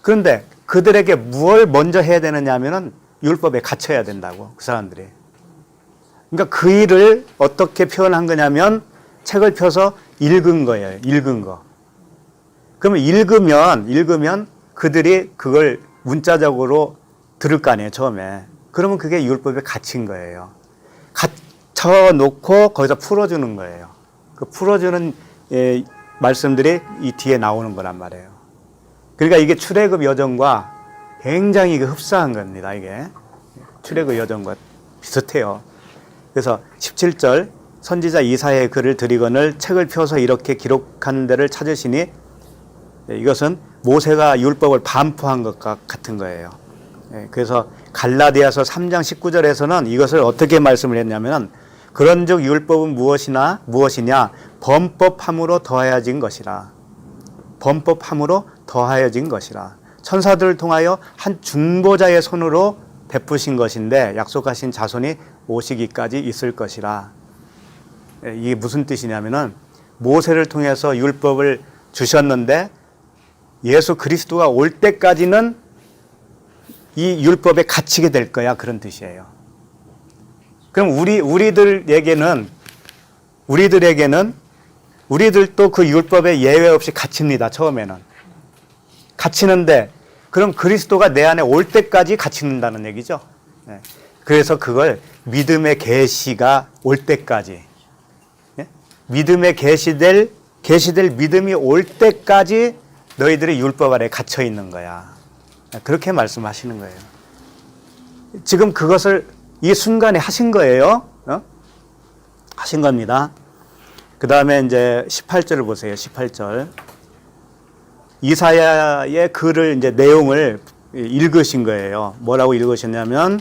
Speaker 1: 그런데 그들에게 무엇을 먼저 해야 되느냐 하면은 율법에 갇혀야 된다고, 그 사람들이. 그러니까 그 일을 어떻게 표현한 거냐면 책을 펴서 읽은 거예요. 읽은 거. 그러면 읽으면 그들이 그걸 문자적으로 들을 거 아니에요, 처음에. 그러면 그게 율법에 갇힌 거예요. 갇혀놓고 거기서 풀어주는 거예요. 그 풀어주는 말씀들이 이 뒤에 나오는 거란 말이에요. 그러니까 이게 출애굽 여정과 굉장히 흡사한 겁니다, 이게. 출애굽 여정과 비슷해요. 그래서 17절 선지자 이사야의 글을 드리거늘 책을 펴서 이렇게 기록한 데를 찾으시니 이것은 모세가 율법을 반포한 것과 같은 거예요. 그래서 갈라디아서 3장 19절에서는 이것을 어떻게 말씀을 했냐면 그런즉 율법은 무엇이냐 범법함으로 더하여진 것이라. 범법함으로 더하여진 것이라. 천사들을 통하여 한 중보자의 손으로 베푸신 것인데 약속하신 자손이 오시기까지 있을 것이라. 이게 무슨 뜻이냐면은 모세를 통해서 율법을 주셨는데 예수 그리스도가 올 때까지는 이 율법에 갇히게 될 거야, 그런 뜻이에요. 그럼 우리들도 그 율법에 예외 없이 갇힙니다. 처음에는 갇히는데 그럼 그리스도가 내 안에 올 때까지 갇힌다는 얘기죠. 그래서 그걸 믿음의 계시가 올 때까지, 믿음의 계시될 믿음이 올 때까지 너희들이 율법 아래 갇혀 있는 거야. 그렇게 말씀하시는 거예요. 지금 그것을 이 순간에 하신 거예요. 하신 겁니다. 그 다음에 이제 18절을 보세요. 18절. 이사야의 글을 이제 내용을 읽으신 거예요. 뭐라고 읽으셨냐면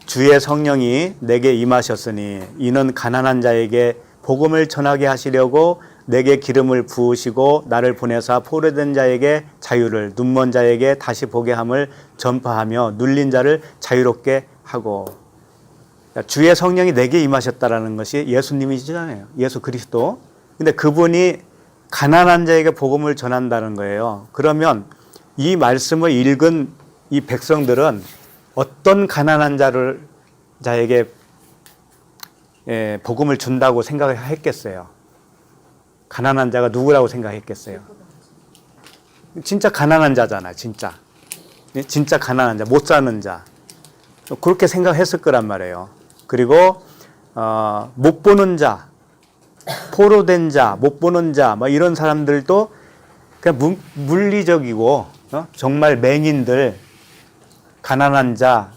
Speaker 1: 주의 성령이 내게 임하셨으니 이는 가난한 자에게 복음을 전하게 하시려고 내게 기름을 부으시고 나를 보내사 포로된 자에게 자유를 눈먼 자에게 다시 보게 함을 전파하며 눌린 자를 자유롭게 하고. 주의 성령이 내게 임하셨다라는 것이 예수님이시잖아요. 예수 그리스도. 근데 그분이 가난한 자에게 복음을 전한다는 거예요. 그러면 이 말씀을 읽은 이 백성들은 어떤 가난한 자에게 복음을 준다고 생각을 했겠어요? 가난한 자가 누구라고 생각했겠어요? 진짜 가난한 자잖아요. 진짜 가난한 자, 못 사는 자. 그렇게 생각했을 거란 말이에요. 그리고 못 보는 자, 포로된 자, 못 보는 자, 뭐 이런 사람들도 그냥 물리적이고 정말 맹인들, 가난한 자,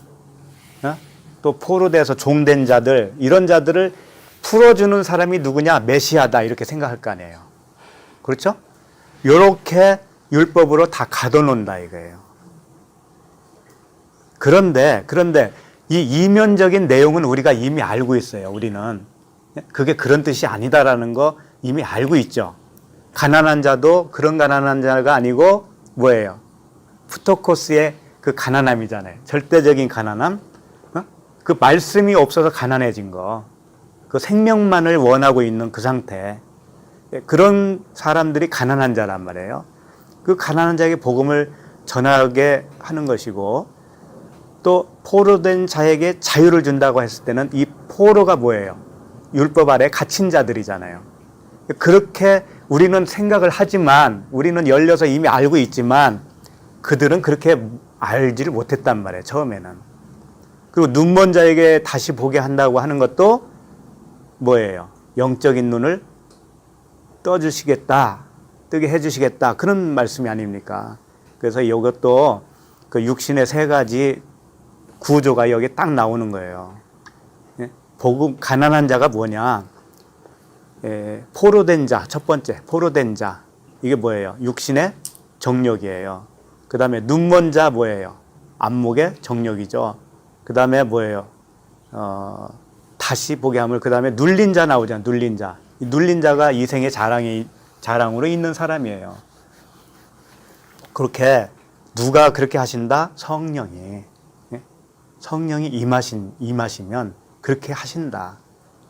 Speaker 1: 또 포로돼서 종된 자들, 이런 자들을 풀어주는 사람이 누구냐? 메시아다 이렇게 생각할 거 아니에요. 그렇죠? 이렇게 율법으로 다 가둬놓는다 이거예요. 그런데 이 이면적인 내용은 우리가 이미 알고 있어요. 우리는 그게 그런 뜻이 아니다라는 거 이미 알고 있죠. 가난한 자도 그런 가난한 자가 아니고 뭐예요? 푸토코스의 그 가난함이잖아요. 절대적인 가난함. 그 말씀이 없어서 가난해진 거. 그 생명만을 원하고 있는 그 상태. 그런 사람들이 가난한 자란 말이에요. 그 가난한 자에게 복음을 전하게 하는 것이고, 또 포로된 자에게 자유를 준다고 했을 때는 이 포로가 뭐예요? 율법 아래 갇힌 자들이잖아요. 그렇게 우리는 생각을 하지만, 우리는 열려서 이미 알고 있지만 그들은 그렇게 알지를 못했단 말이에요. 처음에는. 그리고 눈먼 자에게 다시 보게 한다고 하는 것도 뭐예요? 영적인 눈을 뜨게 해주시겠다. 그런 말씀이 아닙니까? 그래서 이것도 그 육신의 세 가지 구조가 여기 딱 나오는 거예요. 복음, 가난한 자가 뭐냐? 포로된 자, 첫 번째, 포로된 자. 이게 뭐예요? 육신의 정욕이에요. 그 다음에 눈먼 자 뭐예요? 안목의 정욕이죠. 그 다음에 뭐예요? 다시 보게 함을, 그 다음에 눌린 자 나오잖아요. 눌린 자. 이 눌린 자가 이생의 자랑으로 있는 사람이에요. 그렇게 누가 그렇게 하신다? 성령이. 성령이 임하시면 그렇게 하신다.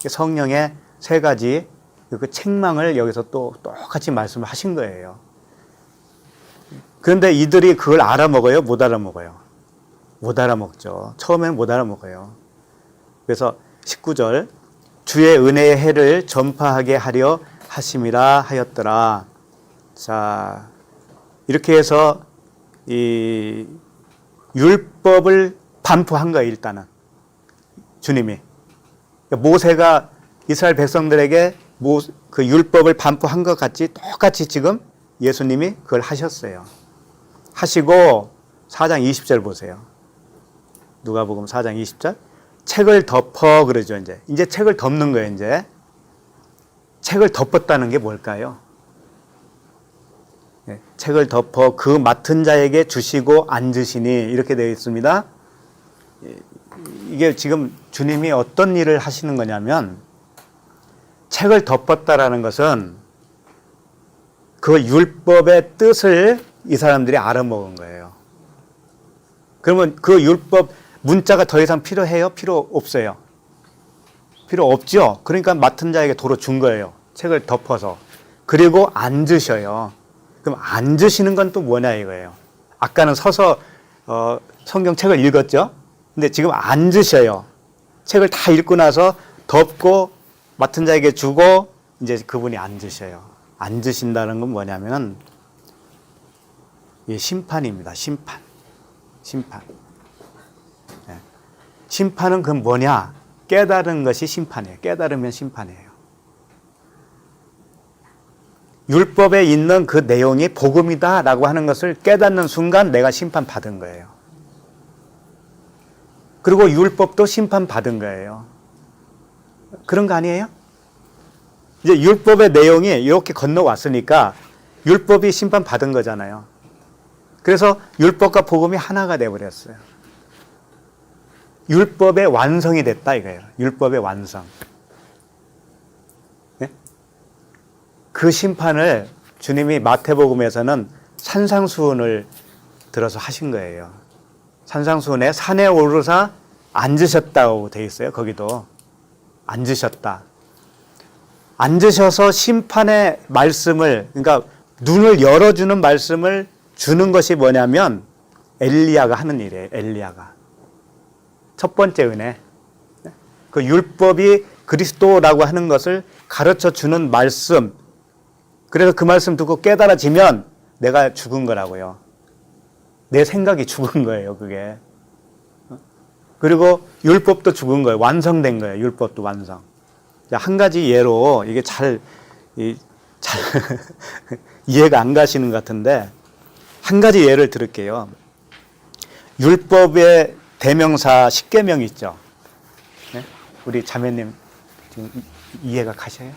Speaker 1: 성령의 세 가지 그 책망을 여기서 또 똑같이 말씀을 하신 거예요. 그런데 이들이 그걸 알아먹어요? 못 알아먹어요? 못 알아먹죠. 처음에는 못 알아먹어요. 그래서 19절 주의 은혜의 해를 전파하게 하려 하심이라 하였더라. 자, 이렇게 해서 이 율법을 반포한 거예요. 일단은 주님이 모세가 이스라엘 백성들에게 그 율법을 반포한 것 같이 똑같이 지금 예수님이 그걸 하셨어요. 하시고 4장 20절 보세요. 누가복음 4장 20절. 책을 덮어 그러죠. 이제 책을 덮는 거예요. 이제 책을 덮었다는 게 뭘까요? 책을 덮어 그 맡은 자에게 주시고 앉으시니 이렇게 되어 있습니다. 이게 지금 주님이 어떤 일을 하시는 거냐면, 책을 덮었다라는 것은 그 율법의 뜻을 이 사람들이 알아먹은 거예요. 그러면 그 율법 문자가 더 이상 필요해요? 필요 없어요? 필요 없죠? 그러니까 맡은 자에게 도로 준 거예요. 책을 덮어서. 그리고 앉으셔요. 그럼 앉으시는 건 또 뭐냐 이거예요. 아까는 서서 성경책을 읽었죠? 근데 지금 앉으셔요. 책을 다 읽고 나서 덮고 맡은 자에게 주고 이제 그분이 앉으셔요. 앉으신다는 건 뭐냐면 심판입니다. 심판. 네. 심판은 그건 뭐냐? 깨달은 것이 심판이에요. 깨달으면 심판이에요. 율법에 있는 그 내용이 복음이다라고 하는 것을 깨닫는 순간 내가 심판받은 거예요. 그리고 율법도 심판받은 거예요. 그런 거 아니에요? 이제 율법의 내용이 이렇게 건너왔으니까 율법이 심판받은 거잖아요. 그래서 율법과 복음이 하나가 되어버렸어요. 율법의 완성이 됐다 이거예요. 율법의 완성. 네? 그 심판을 주님이 마태복음에서는 산상수훈을 들어서 하신 거예요. 산상수훈에 산에 오르사 앉으셨다고 되어 있어요. 거기도 앉으셨다. 앉으셔서 심판의 말씀을, 그러니까 눈을 열어주는 말씀을 주는 것이 뭐냐면 엘리야가 하는 일이에요. 엘리야가. 첫 번째 은혜. 그 율법이 그리스도라고 하는 것을 가르쳐 주는 말씀. 그래서 그 말씀 듣고 깨달아지면 내가 죽은 거라고요. 내 생각이 죽은 거예요, 그게. 그리고 율법도 죽은 거예요. 완성된 거예요. 율법도 완성. 한 가지 예로 이게 잘 이해가 안 가시는 것 같은데 한 가지 예를 들을게요. 율법의 대명사 10계명 있죠. 네? 우리 자매님 지금 이해가 가셔요?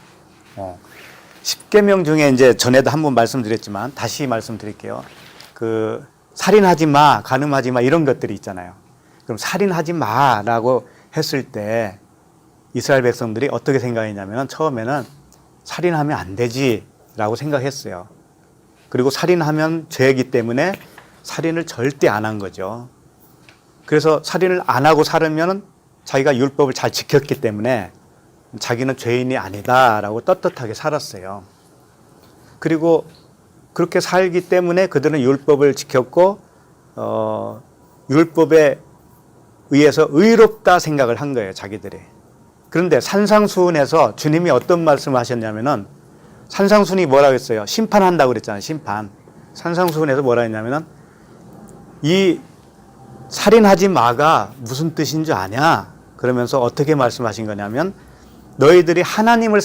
Speaker 1: 10계명 중에 이제 전에도 한번 말씀드렸지만 다시 말씀드릴게요. 그 살인하지 마, 간음하지 마 이런 것들이 있잖아요. 그럼 살인하지 마라고 했을 때 이스라엘 백성들이 어떻게 생각했냐면 처음에는 살인하면 안 되지라고 생각했어요. 그리고 살인하면 죄이기 때문에 살인을 절대 안 한 거죠. 그래서 살인을 안 하고 살으면 자기가 율법을 잘 지켰기 때문에 자기는 죄인이 아니다라고 떳떳하게 살았어요. 그리고 그렇게 살기 때문에 그들은 율법을 지켰고 율법에 의해서 의롭다 생각을 한 거예요. 자기들이. 그런데 산상수훈에서 주님이 어떤 말씀을 하셨냐면은 산상수훈이 뭐라고 했어요? 심판한다고 그랬잖아요. 심판. 산상수훈에서 뭐라 했냐면은 이 살인하지 마가 무슨 뜻인 줄 아냐? 그러면서 어떻게 말씀하신 거냐면 너희들이 하나님을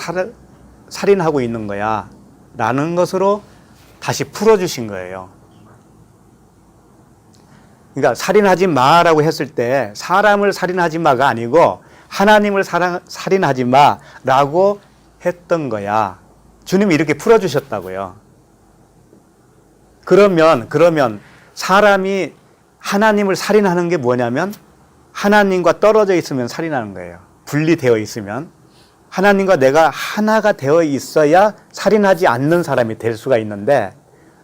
Speaker 1: 살인하고 있는 거야 라는 것으로 다시 풀어주신 거예요. 그러니까 살인하지 마라고 했을 때 사람을 살인하지 마가 아니고 하나님을 살인하지 마라고 했던 거야. 주님이 이렇게 풀어주셨다고요. 그러면 사람이 하나님을 살인하는 게 뭐냐면 하나님과 떨어져 있으면 살인하는 거예요. 분리되어 있으면. 하나님과 내가 하나가 되어 있어야 살인하지 않는 사람이 될 수가 있는데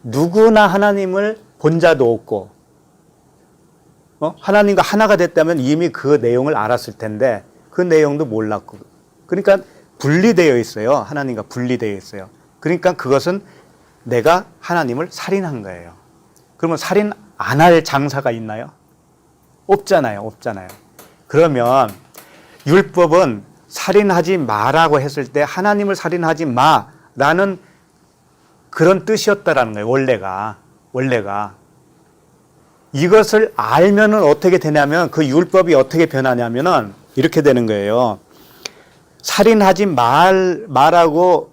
Speaker 1: 누구나 하나님을 본 자도 없고 하나님과 하나가 됐다면 이미 그 내용을 알았을 텐데 그 내용도 몰랐고 그러니까 분리되어 있어요. 하나님과 분리되어 있어요. 그러니까 그것은 내가 하나님을 살인한 거예요. 그러면 살인 안 할 장사가 있나요? 없잖아요. 그러면 율법은 살인하지 마라고 했을 때 하나님을 살인하지 마라는 그런 뜻이었다라는 거예요. 원래가. 이것을 알면은 어떻게 되냐면 그 율법이 어떻게 변하냐면은 이렇게 되는 거예요. 살인하지 말라고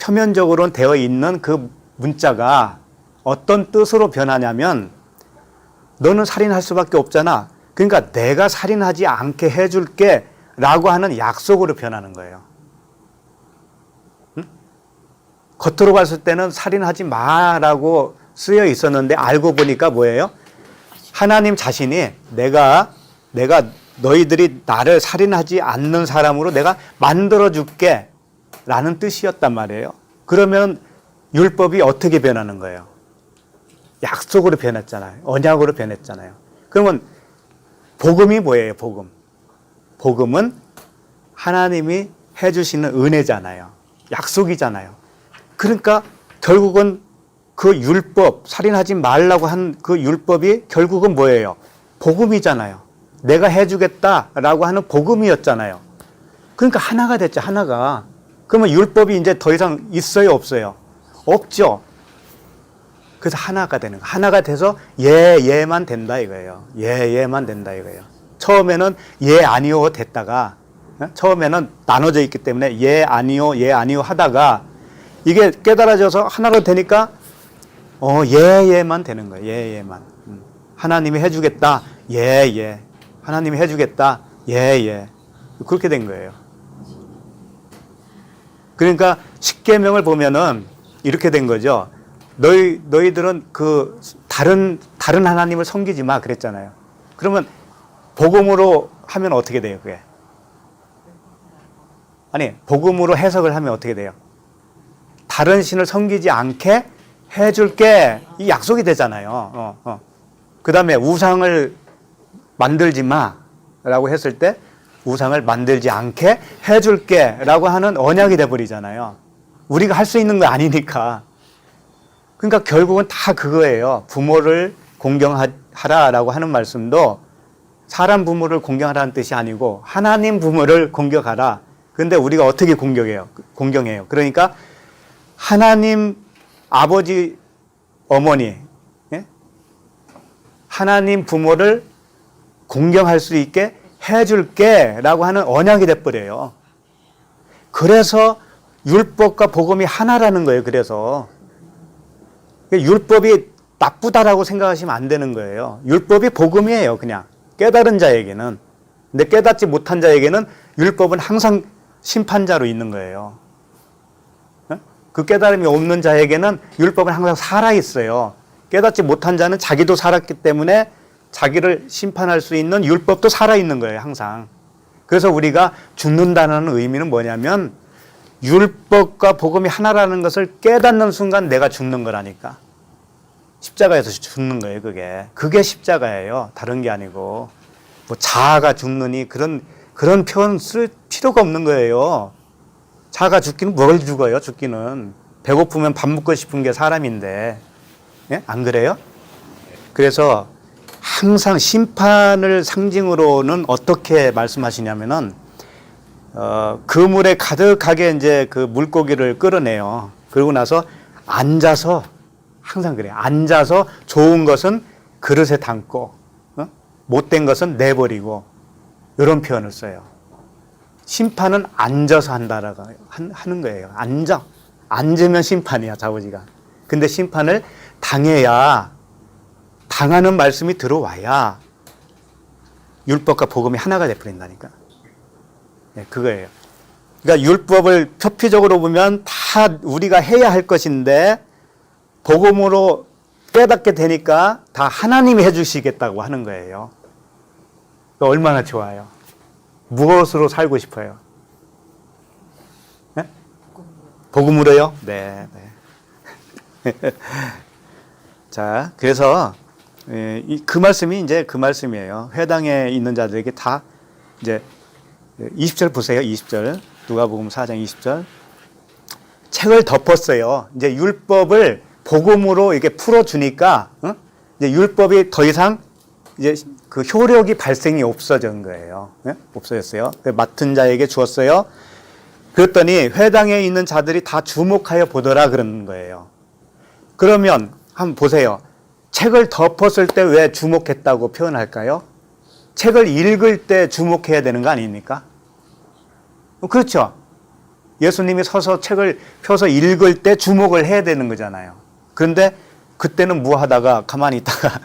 Speaker 1: 표면적으로는 되어 있는 그 문자가 어떤 뜻으로 변하냐면 너는 살인할 수밖에 없잖아. 그러니까 내가 살인하지 않게 해줄게 라고 하는 약속으로 변하는 거예요. 응? 겉으로 봤을 때는 살인하지 마라고 쓰여 있었는데 알고 보니까 뭐예요? 하나님 자신이 내가 너희들이 나를 살인하지 않는 사람으로 내가 만들어줄게 라는 뜻이었단 말이에요. 그러면 율법이 어떻게 변하는 거예요? 약속으로 변했잖아요. 언약으로 변했잖아요. 그러면 복음이 뭐예요? 복음은 하나님이 해주시는 은혜잖아요. 약속이잖아요. 그러니까 결국은 그 율법, 살인하지 말라고 한 그 율법이 결국은 뭐예요? 복음이잖아요. 내가 해주겠다라고 하는 복음이었잖아요. 그러니까 하나가 됐죠, 하나가. 그러면 율법이 이제 더 이상 있어요, 없어요? 없죠. 그래서 하나가 되는 거예요. 하나가 돼서 얘만 된다 이거예요. 얘만 된다 이거예요. 처음에는 아니요 됐다가 처음에는 나눠져 있기 때문에 아니요 하다가 이게 깨달아져서 하나로 되니까 예만 되는 거예요. 예만. 하나님이 해주겠다. 예. 하나님이 해주겠다. 예. 그렇게 된 거예요. 그러니까 십계명을 보면은 이렇게 된 거죠. 너희들은 그 다른 하나님을 섬기지 마 그랬잖아요. 그러면 복음으로 하면 어떻게 돼요, 그게? 아니, 복음으로 해석을 하면 어떻게 돼요? 다른 신을 섬기지 않게 해줄게. 이 약속이 되잖아요. 그 다음에 우상을 만들지 마라고 했을 때 우상을 만들지 않게 해줄게 라고 하는 언약이 돼버리잖아요. 우리가 할 수 있는 거 아니니까. 그러니까 결국은 다 그거예요. 부모를 공경하라라고 하는 말씀도 사람 부모를 공경하라는 뜻이 아니고 하나님 부모를 공경하라. 근데 우리가 어떻게 공경해요? 그러니까 하나님 아버지, 어머니, 예? 하나님 부모를 공경할 수 있게 해줄게 라고 하는 언약이 돼버려요. 그래서 율법과 복음이 하나라는 거예요. 그래서 율법이 나쁘다라고 생각하시면 안 되는 거예요. 율법이 복음이에요. 그냥 깨달은 자에게는. 근데 깨닫지 못한 자에게는 율법은 항상 심판자로 있는 거예요. 그 깨달음이 없는 자에게는 율법은 항상 살아있어요. 깨닫지 못한 자는 자기도 살았기 때문에 자기를 심판할 수 있는 율법도 살아있는 거예요. 항상. 그래서 우리가 죽는다는 의미는 뭐냐면 율법과 복음이 하나라는 것을 깨닫는 순간 내가 죽는 거라니까. 십자가에서 죽는 거예요. 그게 십자가예요. 다른 게 아니고 뭐 자아가 죽느니 그런 표현 쓸 필요가 없는 거예요. 자아가 죽기는 뭘 죽어요? 죽기는 배고프면 밥 먹고 싶은 게 사람인데, 예? 안 그래요? 그래서 항상 심판을 상징으로는 어떻게 말씀하시냐면은 그물에 가득하게 이제 그 물고기를 끌어내요. 그러고 나서 앉아서 항상 그래요. 앉아서 좋은 것은 그릇에 담고 못된 것은 내버리고 이런 표현을 써요. 심판은 앉아서 한다라고 하는 거예요. 앉으면 심판이야, 아버지가. 근데 심판을 당해야, 당하는 말씀이 들어와야 율법과 복음이 하나가 되어버린다니까. 네, 그거예요. 그러니까 율법을 표피적으로 보면 다 우리가 해야 할 것인데 복음으로 깨닫게 되니까 다 하나님이 해주시겠다고 하는 거예요. 얼마나 좋아요. 무엇으로 살고 싶어요? 네? 복음으로요? 네. 자, 그래서 그 말씀이 이제 그 말씀이에요. 회당에 있는 자들에게 다 이제 20절 보세요. 20절. 누가복음 4장 20절. 책을 덮었어요. 이제 율법을 복음으로 이렇게 풀어주니까 이제 율법이 더 이상 이제 그 효력이 발생이 없어진 거예요. 네? 없어졌어요. 맡은 자에게 주었어요. 그랬더니 회당에 있는 자들이 다 주목하여 보더라 그러는 거예요. 그러면 한번 보세요. 책을 덮었을 때 왜 주목했다고 표현할까요? 책을 읽을 때 주목해야 되는 거 아닙니까? 그렇죠. 예수님이 서서 책을 펴서 읽을 때 주목을 해야 되는 거잖아요. 그런데 그때는 뭐 하다가 가만히 있다가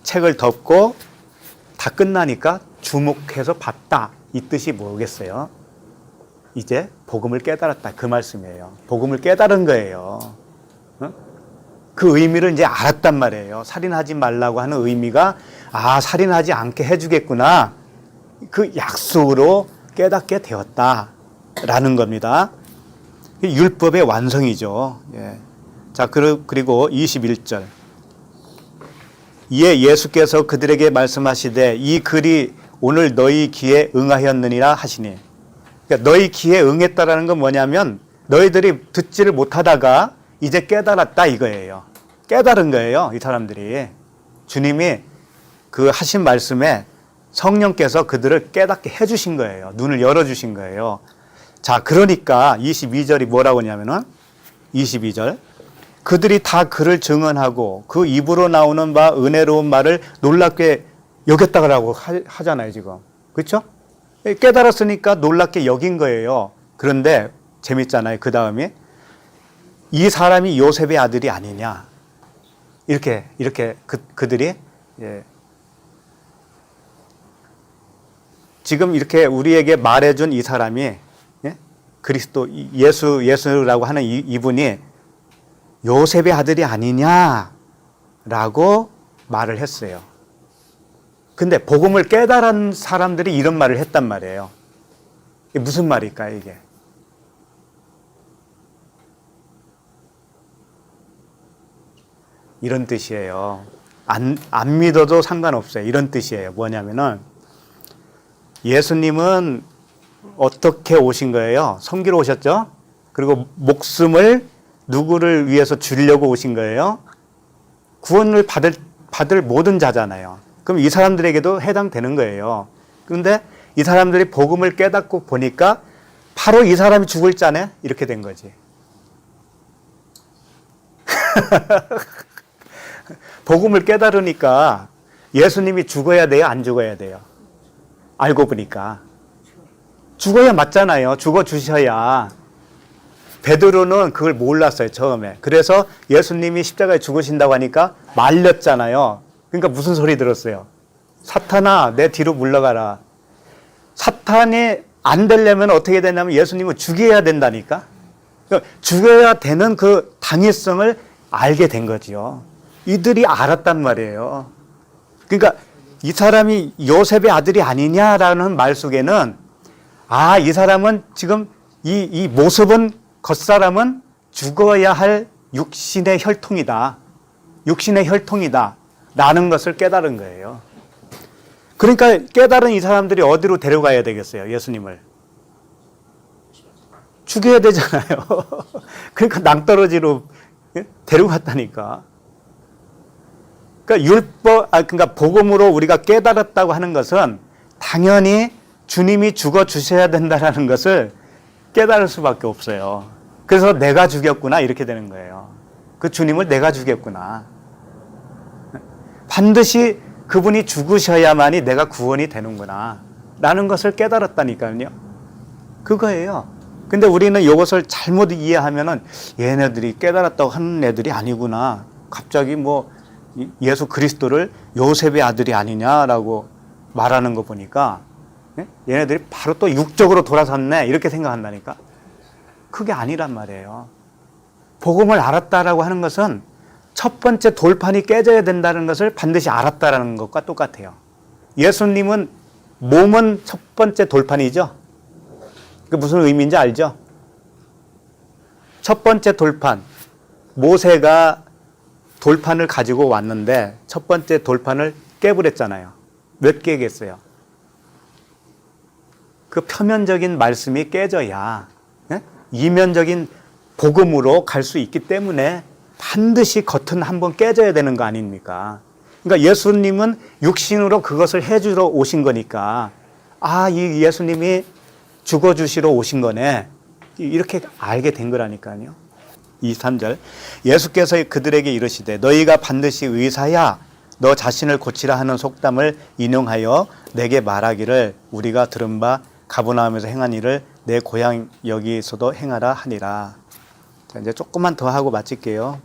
Speaker 1: 책을 덮고 다 끝나니까 주목해서 봤다. 이 뜻이 뭐겠어요? 이제 복음을 깨달았다. 그 말씀이에요. 복음을 깨달은 거예요. 그 의미를 이제 알았단 말이에요. 살인하지 말라고 하는 의미가 살인하지 않게 해주겠구나. 그 약속으로 깨닫게 되었다라는 겁니다. 율법의 완성이죠. 예. 자, 그리고 21절. 이에 예수께서 그들에게 말씀하시되 이 글이 오늘 너희 귀에 응하였느니라 하시니. 그러니까 너희 귀에 응했다라는 건 뭐냐면 너희들이 듣지를 못하다가 이제 깨달았다 이거예요. 깨달은 거예요. 이 사람들이. 주님이 그 하신 말씀에 성령께서 그들을 깨닫게 해주신 거예요. 눈을 열어주신 거예요. 자, 그러니까 22절이 뭐라고 하냐면은 22절. 그들이 다 그를 증언하고 그 입으로 나오는 바 은혜로운 말을 놀랍게 여겼다고 하잖아요, 지금. 그렇죠? 깨달았으니까 놀랍게 여긴 거예요. 그런데 재밌잖아요. 그 다음에 이 사람이 요셉의 아들이 아니냐. 이렇게 그들이 지금 이렇게 우리에게 말해준 이 사람이 그리스도 예수라고 하는 이분이 요셉의 아들이 아니냐라고 말을 했어요. 근데 복음을 깨달은 사람들이 이런 말을 했단 말이에요. 이게 무슨 말일까요, 이게? 이런 뜻이에요. 안 믿어도 상관없어요. 이런 뜻이에요. 뭐냐면은 예수님은 어떻게 오신 거예요? 섬기러 오셨죠? 그리고 목숨을 누구를 위해서 주려고 오신 거예요? 구원을 받을 모든 자잖아요. 그럼 이 사람들에게도 해당되는 거예요. 그런데 이 사람들이 복음을 깨닫고 보니까 바로 이 사람이 죽을 자네? 이렇게 된 거지. 복음을 깨달으니까 예수님이 죽어야 돼요? 안 죽어야 돼요? 알고 보니까. 죽어야 맞잖아요. 죽어 주셔야. 베드로는 그걸 몰랐어요, 처음에. 그래서 예수님이 십자가에 죽으신다고 하니까 말렸잖아요. 그러니까 무슨 소리 들었어요? 사탄아, 내 뒤로 물러가라. 사탄이 안 되려면 어떻게 되냐면 예수님을 죽여야 된다니까. 그러니까 죽여야 되는 그 당위성을 알게 된 거지요. 이들이 알았단 말이에요. 그러니까 이 사람이 요셉의 아들이 아니냐라는 말 속에는 이 사람은 지금 이 모습은 겉사람은 죽어야 할 육신의 혈통이다. 육신의 혈통이다. 라는 것을 깨달은 거예요. 그러니까 깨달은 이 사람들이 어디로 데려가야 되겠어요? 예수님을. 죽여야 되잖아요. 그러니까 낭떠러지로 데려갔다니까. 그러니까 그러니까 복음으로 우리가 깨달았다고 하는 것은 당연히 주님이 죽어 주셔야 된다라는 것을 깨달을 수밖에 없어요. 그래서 내가 죽였구나 이렇게 되는 거예요. 그 주님을 내가 죽였구나. 반드시 그분이 죽으셔야만이 내가 구원이 되는구나 라는 것을 깨달았다니까요. 그거예요. 근데 우리는 이것을 잘못 이해하면은 얘네들이 깨달았다고 하는 애들이 아니구나. 갑자기 뭐 예수 그리스도를 요셉의 아들이 아니냐라고 말하는 거 보니까 얘네들이 바로 또 육적으로 돌아섰네 이렇게 생각한다니까. 그게 아니란 말이에요. 복음을 알았다라고 하는 것은 첫 번째 돌판이 깨져야 된다는 것을 반드시 알았다라는 것과 똑같아요. 예수님은 몸은 첫 번째 돌판이죠. 그 무슨 의미인지 알죠? 첫 번째 돌판, 모세가 돌판을 가지고 왔는데 첫 번째 돌판을 깨버렸잖아요. 몇 개겠어요? 그 표면적인 말씀이 깨져야 이면적인 복음으로 갈 수 있기 때문에 반드시 겉은 한번 깨져야 되는 거 아닙니까? 그러니까 예수님은 육신으로 그것을 해주러 오신 거니까 이 예수님이 죽어주시러 오신 거네. 이렇게 알게 된 거라니까요. 23절 예수께서 그들에게 이르시되 너희가 반드시 의사야 너 자신을 고치라 하는 속담을 인용하여 내게 말하기를 우리가 들은 바 가버나움에서 행한 일을 내 고향 여기서도 행하라 하니라. 자, 이제 조금만 더 하고 마칠게요.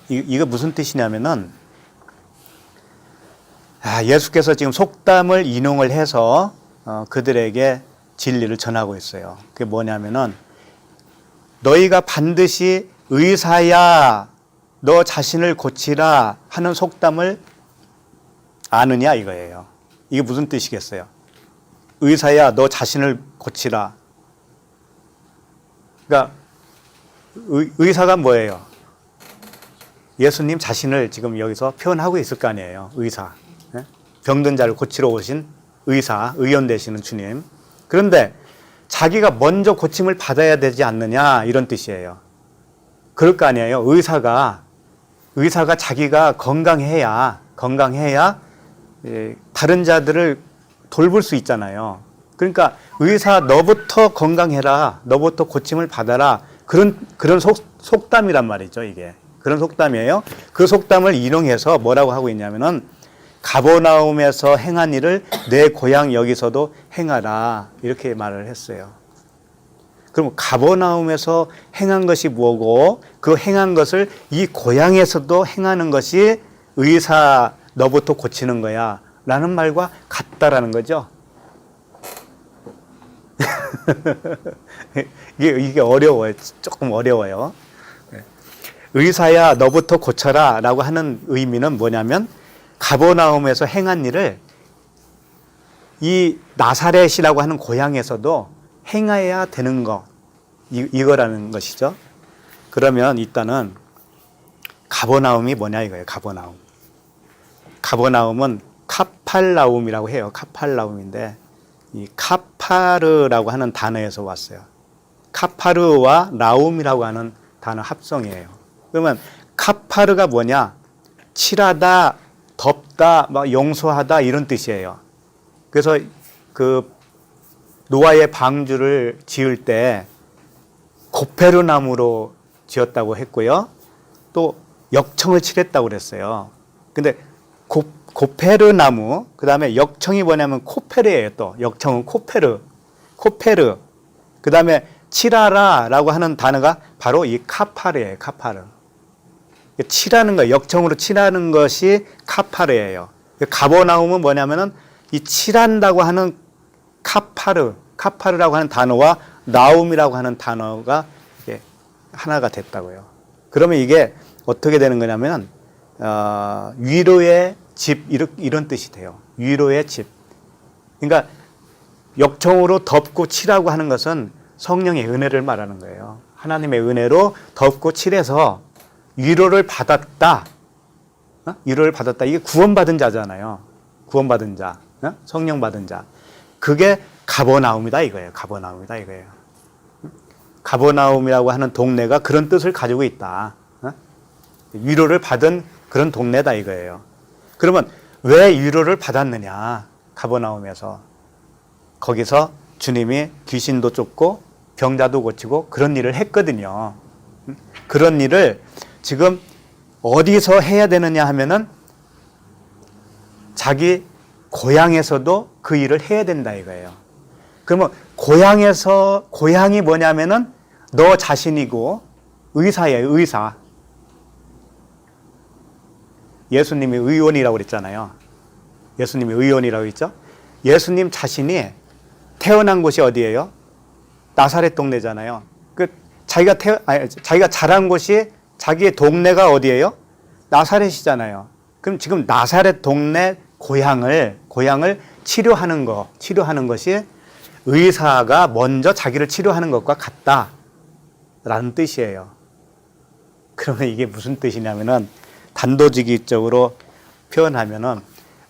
Speaker 1: 이거 무슨 뜻이냐면은 예수께서 지금 속담을 인용을 해서 그들에게 진리를 전하고 있어요. 그게 뭐냐면은 너희가 반드시 의사야 너 자신을 고치라 하는 속담을 아느냐 이거예요. 이게 무슨 뜻이겠어요? 의사야 너 자신을 고치라. 그러니까 의사가 뭐예요? 예수님 자신을 지금 여기서 표현하고 있을 거 아니에요. 의사. 병든 자를 고치러 오신 의사, 의원 되시는 주님. 그런데 자기가 먼저 고침을 받아야 되지 않느냐 이런 뜻이에요. 그럴 거 아니에요. 의사가 자기가 건강해야 다른 자들을 돌볼 수 있잖아요. 그러니까 의사 너부터 건강해라. 너부터 고침을 받아라. 그런 속담이란 말이죠, 이게. 그런 속담이에요. 그 속담을 인용해서 뭐라고 하고 있냐면은 가버나움에서 행한 일을 내 고향 여기서도 행하라. 이렇게 말을 했어요. 그럼 가버나움에서 행한 것이 뭐고 그 행한 것을 이 고향에서도 행하는 것이 의사 너부터 고치는 거야 라는 말과 같다라는 거죠. 이게 어려워요. 조금 어려워요. 의사야 너부터 고쳐라 라고 하는 의미는 뭐냐면 가버나움에서 행한 일을 이 나사렛이라고 하는 고향에서도 행해야 되는 거 이거라는 것이죠. 그러면 일단은 가버나움이 뭐냐 이거예요. 가버나움. 가버나움은 카팔나움이라고 해요. 카팔나움인데 이 카파르라고 하는 단어에서 왔어요. 카파르와 나움이라고 하는 단어 합성이에요. 그러면 카파르가 뭐냐? 칠하다, 덮다, 막 용서하다 이런 뜻이에요. 그래서 그 노아의 방주를 지을 때 고페르 나무로 지었다고 했고요. 또 역청을 칠했다고 그랬어요. 근데 고페르 나무, 그 다음에 역청이 뭐냐면 코페르예요. 또 역청은 코페르. 그 다음에 칠하라라고 하는 단어가 바로 이 카파르예요. 카파르. 칠하는 거, 역청으로 칠하는 것이 카파르예요. 가버나움은 뭐냐면은 이 칠한다고 하는 카파르라고 하는 단어와 나움이라고 하는 단어가 하나가 됐다고요. 그러면 이게 어떻게 되는 거냐면 위로의 집 이런 뜻이 돼요. 위로의 집. 그러니까 역청으로 덮고 칠하고 하는 것은 성령의 은혜를 말하는 거예요. 하나님의 은혜로 덮고 칠해서 위로를 받았다. 위로를 받았다. 이게 구원받은 자잖아요. 구원받은 자. 성령 받은 자. 그게 가버나움이다 이거예요. 가버나움이다 이거예요. 가버나움이라고 하는 동네가 그런 뜻을 가지고 있다. 위로를 받은 그런 동네다 이거예요. 그러면 왜 위로를 받았느냐? 가버나움에서. 거기서 주님이 귀신도 쫓고 병자도 고치고 그런 일을 했거든요. 그런 일을 지금 어디서 해야 되느냐 하면은 자기 고향에서도 그 일을 해야 된다 이거예요. 그러면 고향이 뭐냐면은 너 자신이고 의사예요, 의사. 예수님이 의원이라고 그랬잖아요. 예수님이 의원이라고 했죠. 예수님 자신이 태어난 곳이 어디예요? 나사렛 동네잖아요. 자기가 자란 곳이 자기의 동네가 어디예요? 나사렛이잖아요. 그럼 지금 나사렛 동네 고향을 치료하는 것이 의사가 먼저 자기를 치료하는 것과 같다라는 뜻이에요. 그러면 이게 무슨 뜻이냐면은 단도직입적으로 표현하면은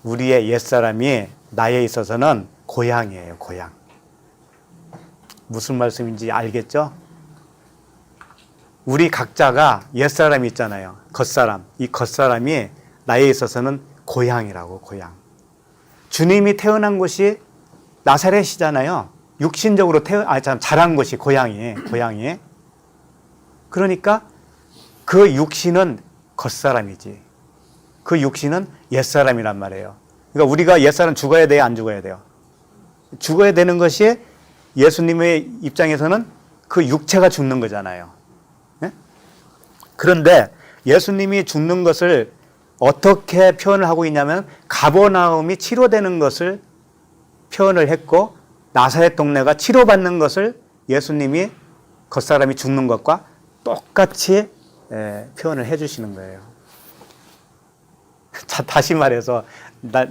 Speaker 1: 우리의 옛사람이 나에 있어서는 고향이에요, 고향. 무슨 말씀인지 알겠죠? 우리 각자가 옛사람이 있잖아요. 겉사람. 이 겉사람이 나에 있어서는 고향이라고, 고향. 주님이 태어난 곳이 나사렛이잖아요. 육신적으로 자란 곳이 고향이. 그러니까 그 육신은 겉사람이지. 그 육신은 옛사람이란 말이에요. 그러니까 우리가 옛사람 죽어야 돼요, 안 죽어야 돼요? 죽어야 되는 것이 예수님의 입장에서는 그 육체가 죽는 거잖아요. 네? 그런데 예수님이 죽는 것을 어떻게 표현을 하고 있냐면 가버나움이 치료되는 것을 표현을 했고 나사렛 동네가 치료받는 것을 예수님이 겉사람이 죽는 것과 똑같이 표현을 해주시는 거예요. 자, 다시 말해서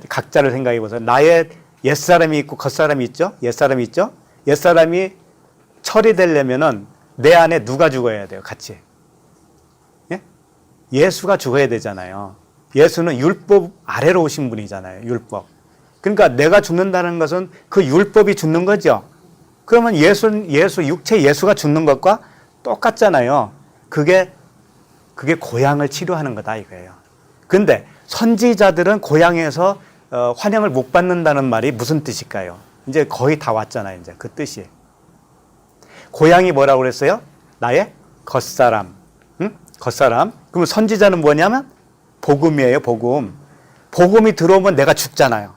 Speaker 1: 각자를 생각해 보세요. 나의 옛사람이 있고 겉사람이 있죠? 옛사람이 있죠? 옛사람이 처리되려면은 내 안에 누가 죽어야 돼요? 같이. 예? 예수가 죽어야 되잖아요. 예수는 율법 아래로 오신 분이잖아요. 율법. 그러니까 내가 죽는다는 것은 그 율법이 죽는 거죠. 그러면 육체 예수가 죽는 것과 똑같잖아요. 그게 고향을 치료하는 거다 이거예요. 근데 선지자들은 고향에서 환영을 못 받는다는 말이 무슨 뜻일까요? 이제 거의 다 왔잖아요. 이제 그 뜻이. 고향이 뭐라고 그랬어요? 나의 겉사람. 응? 겉사람. 그러면 선지자는 뭐냐면 복음이에요. 복음. 복음이 들어오면 내가 죽잖아요.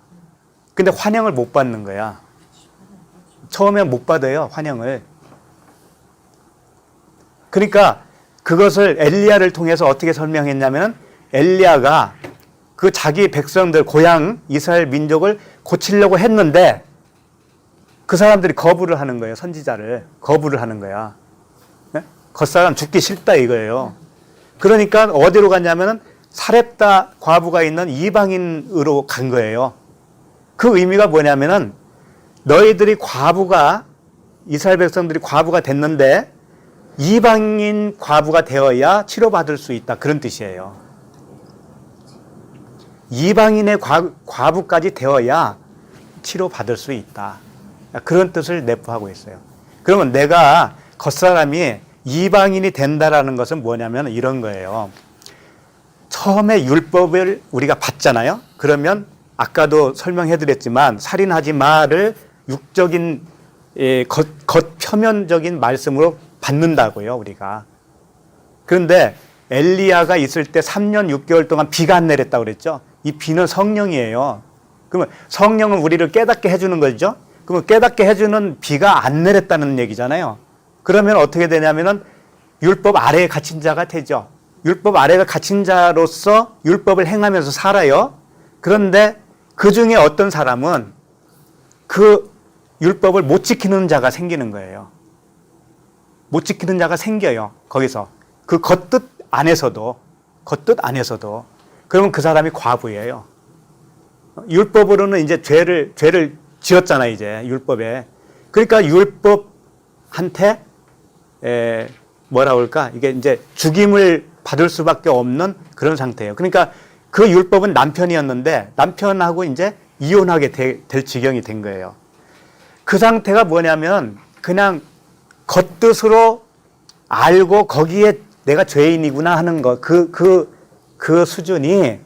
Speaker 1: 근데 환영을 못 받는 거야. 처음에 못 받아요. 환영을. 그러니까 그것을 엘리야를 통해서 어떻게 설명했냐면 엘리야가 그 자기 백성들 고향 이스라엘 민족을 고치려고 했는데 그 사람들이 거부를 하는 거예요. 선지자를 거부를 하는 거야. 네? 겉사람 죽기 싫다 이거예요. 그러니까 어디로 갔냐면은 사렙다 과부가 있는 이방인으로 간 거예요. 그 의미가 뭐냐면은 너희들이 과부가 이스라엘 백성들이 과부가 됐는데 이방인 과부가 되어야 치료받을 수 있다. 그런 뜻이에요. 이방인의 과부까지 되어야 치료받을 수 있다. 그런 뜻을 내포하고 있어요. 그러면 내가 겉사람이 이방인이 된다라는 것은 뭐냐면 이런 거예요. 처음에 율법을 우리가 받잖아요. 그러면 아까도 설명해 드렸지만 살인하지 마를 육적인 겉표면적인 말씀으로 받는다고요, 우리가. 그런데 엘리야가 있을 때 3년 6개월 동안 비가 안 내렸다고 그랬죠. 이 비는 성령이에요. 그러면 성령은 우리를 깨닫게 해주는 거죠. 그러면 깨닫게 해주는 비가 안 내렸다는 얘기잖아요. 그러면 어떻게 되냐면은 율법 아래에 갇힌 자가 되죠. 율법 아래가 갇힌 자로서 율법을 행하면서 살아요. 그런데 그 중에 어떤 사람은 그 율법을 못 지키는 자가 생기는 거예요. 못 지키는 자가 생겨요. 거기서. 그 겉뜻 안에서도. 그러면 그 사람이 과부예요. 율법으로는 이제 죄를 지었잖아요, 이제 율법에. 그러니까 율법한테 뭐라 그럴까? 이게 이제 죽임을 받을 수밖에 없는 그런 상태예요. 그러니까 그 율법은 남편이었는데 남편하고 이제 이혼하게 될 지경이 된 거예요. 그 상태가 뭐냐면 그냥 겉뜻으로 알고 거기에 내가 죄인이구나 하는 거, 그 수준이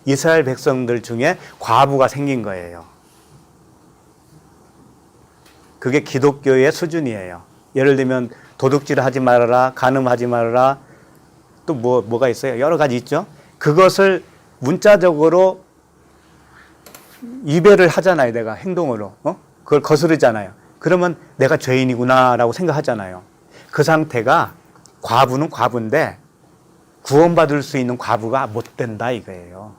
Speaker 1: 이스라엘 백성들 중에 과부가 생긴 거예요. 그게 기독교의 수준이에요. 예를 들면 도둑질 하지 말아라, 간음하지 말아라, 또 뭐가 있어요? 여러 가지 있죠. 그것을 문자적으로 위배를 하잖아요. 내가 행동으로. 그걸 거스르잖아요. 그러면 내가 죄인이구나라고 생각하잖아요. 그 상태가 과부는 과부인데 구원받을 수 있는 과부가 못 된다 이거예요.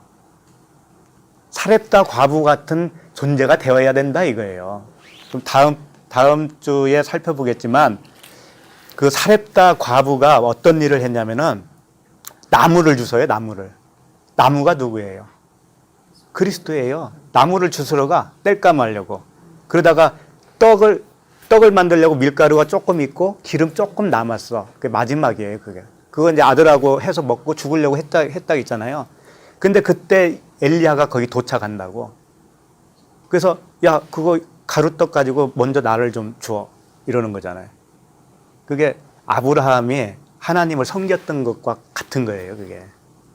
Speaker 1: 사렙다 과부 같은 존재가 되어야 된다 이거예요. 그럼 다음 주에 살펴보겠지만 그 사렙다 과부가 어떤 일을 했냐면은 나무를 주워요. 나무가 누구예요? 그리스도예요. 나무를 주스러 가 뗄까 말려고. 그러다가 떡을 만들려고 밀가루가 조금 있고 기름 조금 남았어. 그게 마지막이에요. 그거 이제 아들하고 해서 먹고 죽으려고 했다 있잖아요. 근데 그때 엘리야가 거기 도착한다고. 그래서 야 그거 가루떡 가지고 먼저 나를 좀 줘 이러는 거잖아요. 그게 아브라함이 하나님을 섬겼던 것과 같은 거예요. 그게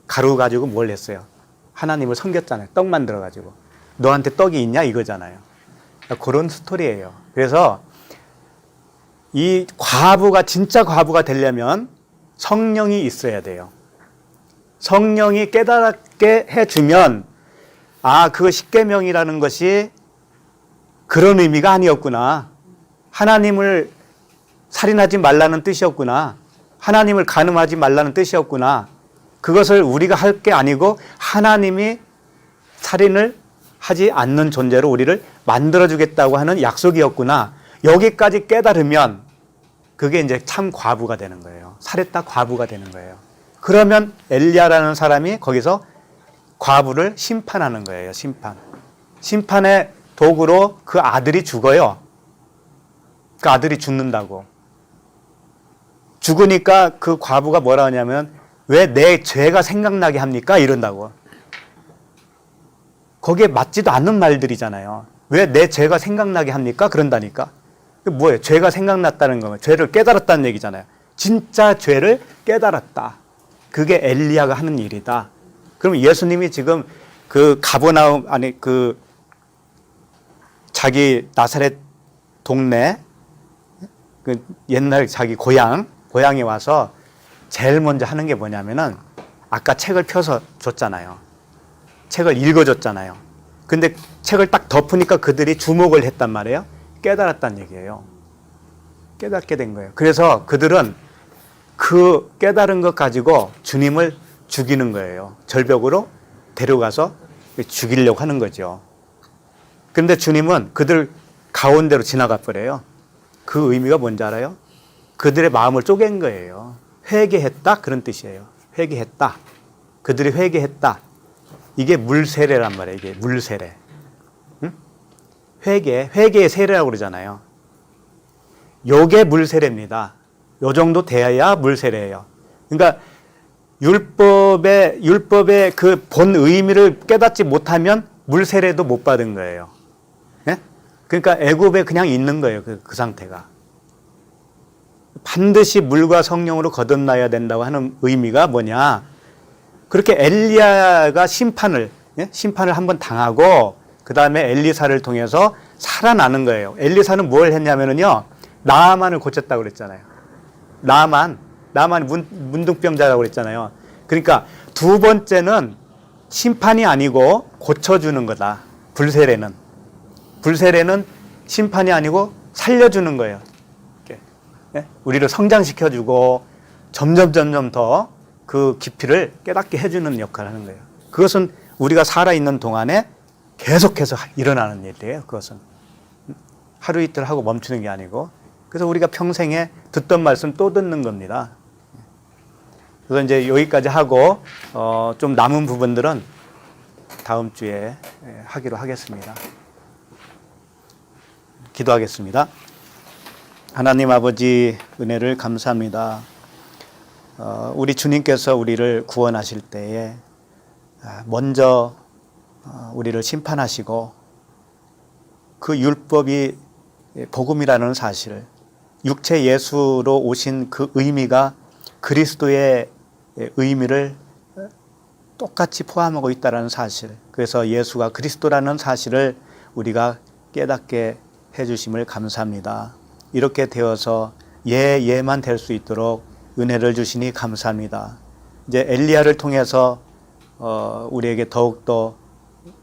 Speaker 1: 가루 가지고 뭘 했어요? 하나님을 섬겼잖아요. 떡 만들어 가지고 너한테 떡이 있냐 이거잖아요. 그런 스토리예요. 그래서 이 과부가 진짜 과부가 되려면 성령이 있어야 돼요. 성령이 깨닫게 해주면 그 십계명이라는 것이 그런 의미가 아니었구나. 하나님을 살인하지 말라는 뜻이었구나. 하나님을 간음하지 말라는 뜻이었구나. 그것을 우리가 할 게 아니고 하나님이 살인을 하지 않는 존재로 우리를 만들어주겠다고 하는 약속이었구나. 여기까지 깨달으면 그게 이제 참 과부가 되는 거예요. 사렙다 과부가 되는 거예요. 그러면 엘리야라는 사람이 거기서 과부를 심판하는 거예요. 심판의 도구로 그 아들이 죽어요. 그 아들이 죽는다고. 죽으니까 그 과부가 뭐라 하냐면 왜 내 죄가 생각나게 합니까? 이런다고. 거기에 맞지도 않는 말들이잖아요. 왜 내 죄가 생각나게 합니까? 그런다니까. 뭐예요? 죄가 생각났다는 거면 죄를 깨달았다는 얘기잖아요. 진짜 죄를 깨달았다. 그게 엘리야가 하는 일이다. 그럼 예수님이 지금 그 가버나움 그 자기 나사렛 동네 그 옛날 자기 고향에 와서 제일 먼저 하는 게 뭐냐면은 아까 책을 펴서 줬잖아요. 책을 읽어줬잖아요. 근데 책을 딱 덮으니까 그들이 주목을 했단 말이에요. 깨달았다는 얘기예요. 깨닫게 된 거예요. 그래서 그들은 그 깨달은 것 가지고 주님을 죽이는 거예요. 절벽으로 데려가서 죽이려고 하는 거죠. 그런데 주님은 그들 가운데로 지나가 버려요. 그 의미가 뭔지 알아요? 그들의 마음을 쪼갠 거예요. 회개했다 그런 뜻이에요. 회개했다. 그들이 회개했다. 이게 물세례란 말이에요. 이게 물세례. 응? 회개의 세례라고 그러잖아요. 요게 물세례입니다. 요 정도 돼야 물세례예요. 그러니까 율법의 그 본 의미를 깨닫지 못하면 물세례도 못 받은 거예요. 예? 그러니까 애굽에 그냥 있는 거예요. 그 상태가. 반드시 물과 성령으로 거듭나야 된다고 하는 의미가 뭐냐? 그렇게 엘리야가 심판을 한번 당하고 그 다음에 엘리사를 통해서 살아나는 거예요. 엘리사는 뭘 했냐면요, 나아만을 고쳤다고 그랬잖아요. 나아만이 문둥병자라고 그랬잖아요. 그러니까 두 번째는 심판이 아니고 고쳐주는 거다. 불세례는 심판이 아니고 살려주는 거예요. 우리를 성장시켜주고 점점 더 그 깊이를 깨닫게 해주는 역할을 하는 거예요. 그것은 우리가 살아있는 동안에 계속해서 일어나는 일이에요. 그것은 하루 이틀 하고 멈추는 게 아니고, 그래서 우리가 평생에 듣던 말씀 또 듣는 겁니다. 그래서 이제 여기까지 하고 좀 남은 부분들은 다음 주에 하기로 하겠습니다. 기도하겠습니다. 하나님 아버지, 은혜를 감사합니다. 우리 주님께서 우리를 구원하실 때에 먼저 우리를 심판하시고, 그 율법이 복음이라는 사실을, 육체 예수로 오신 그 의미가 그리스도의 의미를 똑같이 포함하고 있다는 사실, 그래서 예수가 그리스도라는 사실을 우리가 깨닫게 해주심을 감사합니다. 이렇게 되어서 예만 될 수 있도록 은혜를 주시니 감사합니다. 이제 엘리야를 통해서 우리에게 더욱더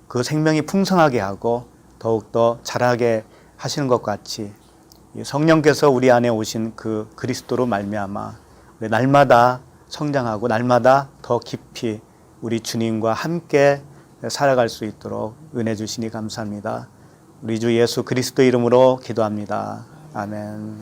Speaker 1: 그 생명이 풍성하게 하고 더욱더 자라게 하시는 것 같이, 성령께서 우리 안에 오신 그 그리스도로 말미암아 날마다 성장하고 날마다 더 깊이 우리 주님과 함께 살아갈 수 있도록 은혜 주시니 감사합니다. 우리 주 예수 그리스도 이름으로 기도합니다. 아멘.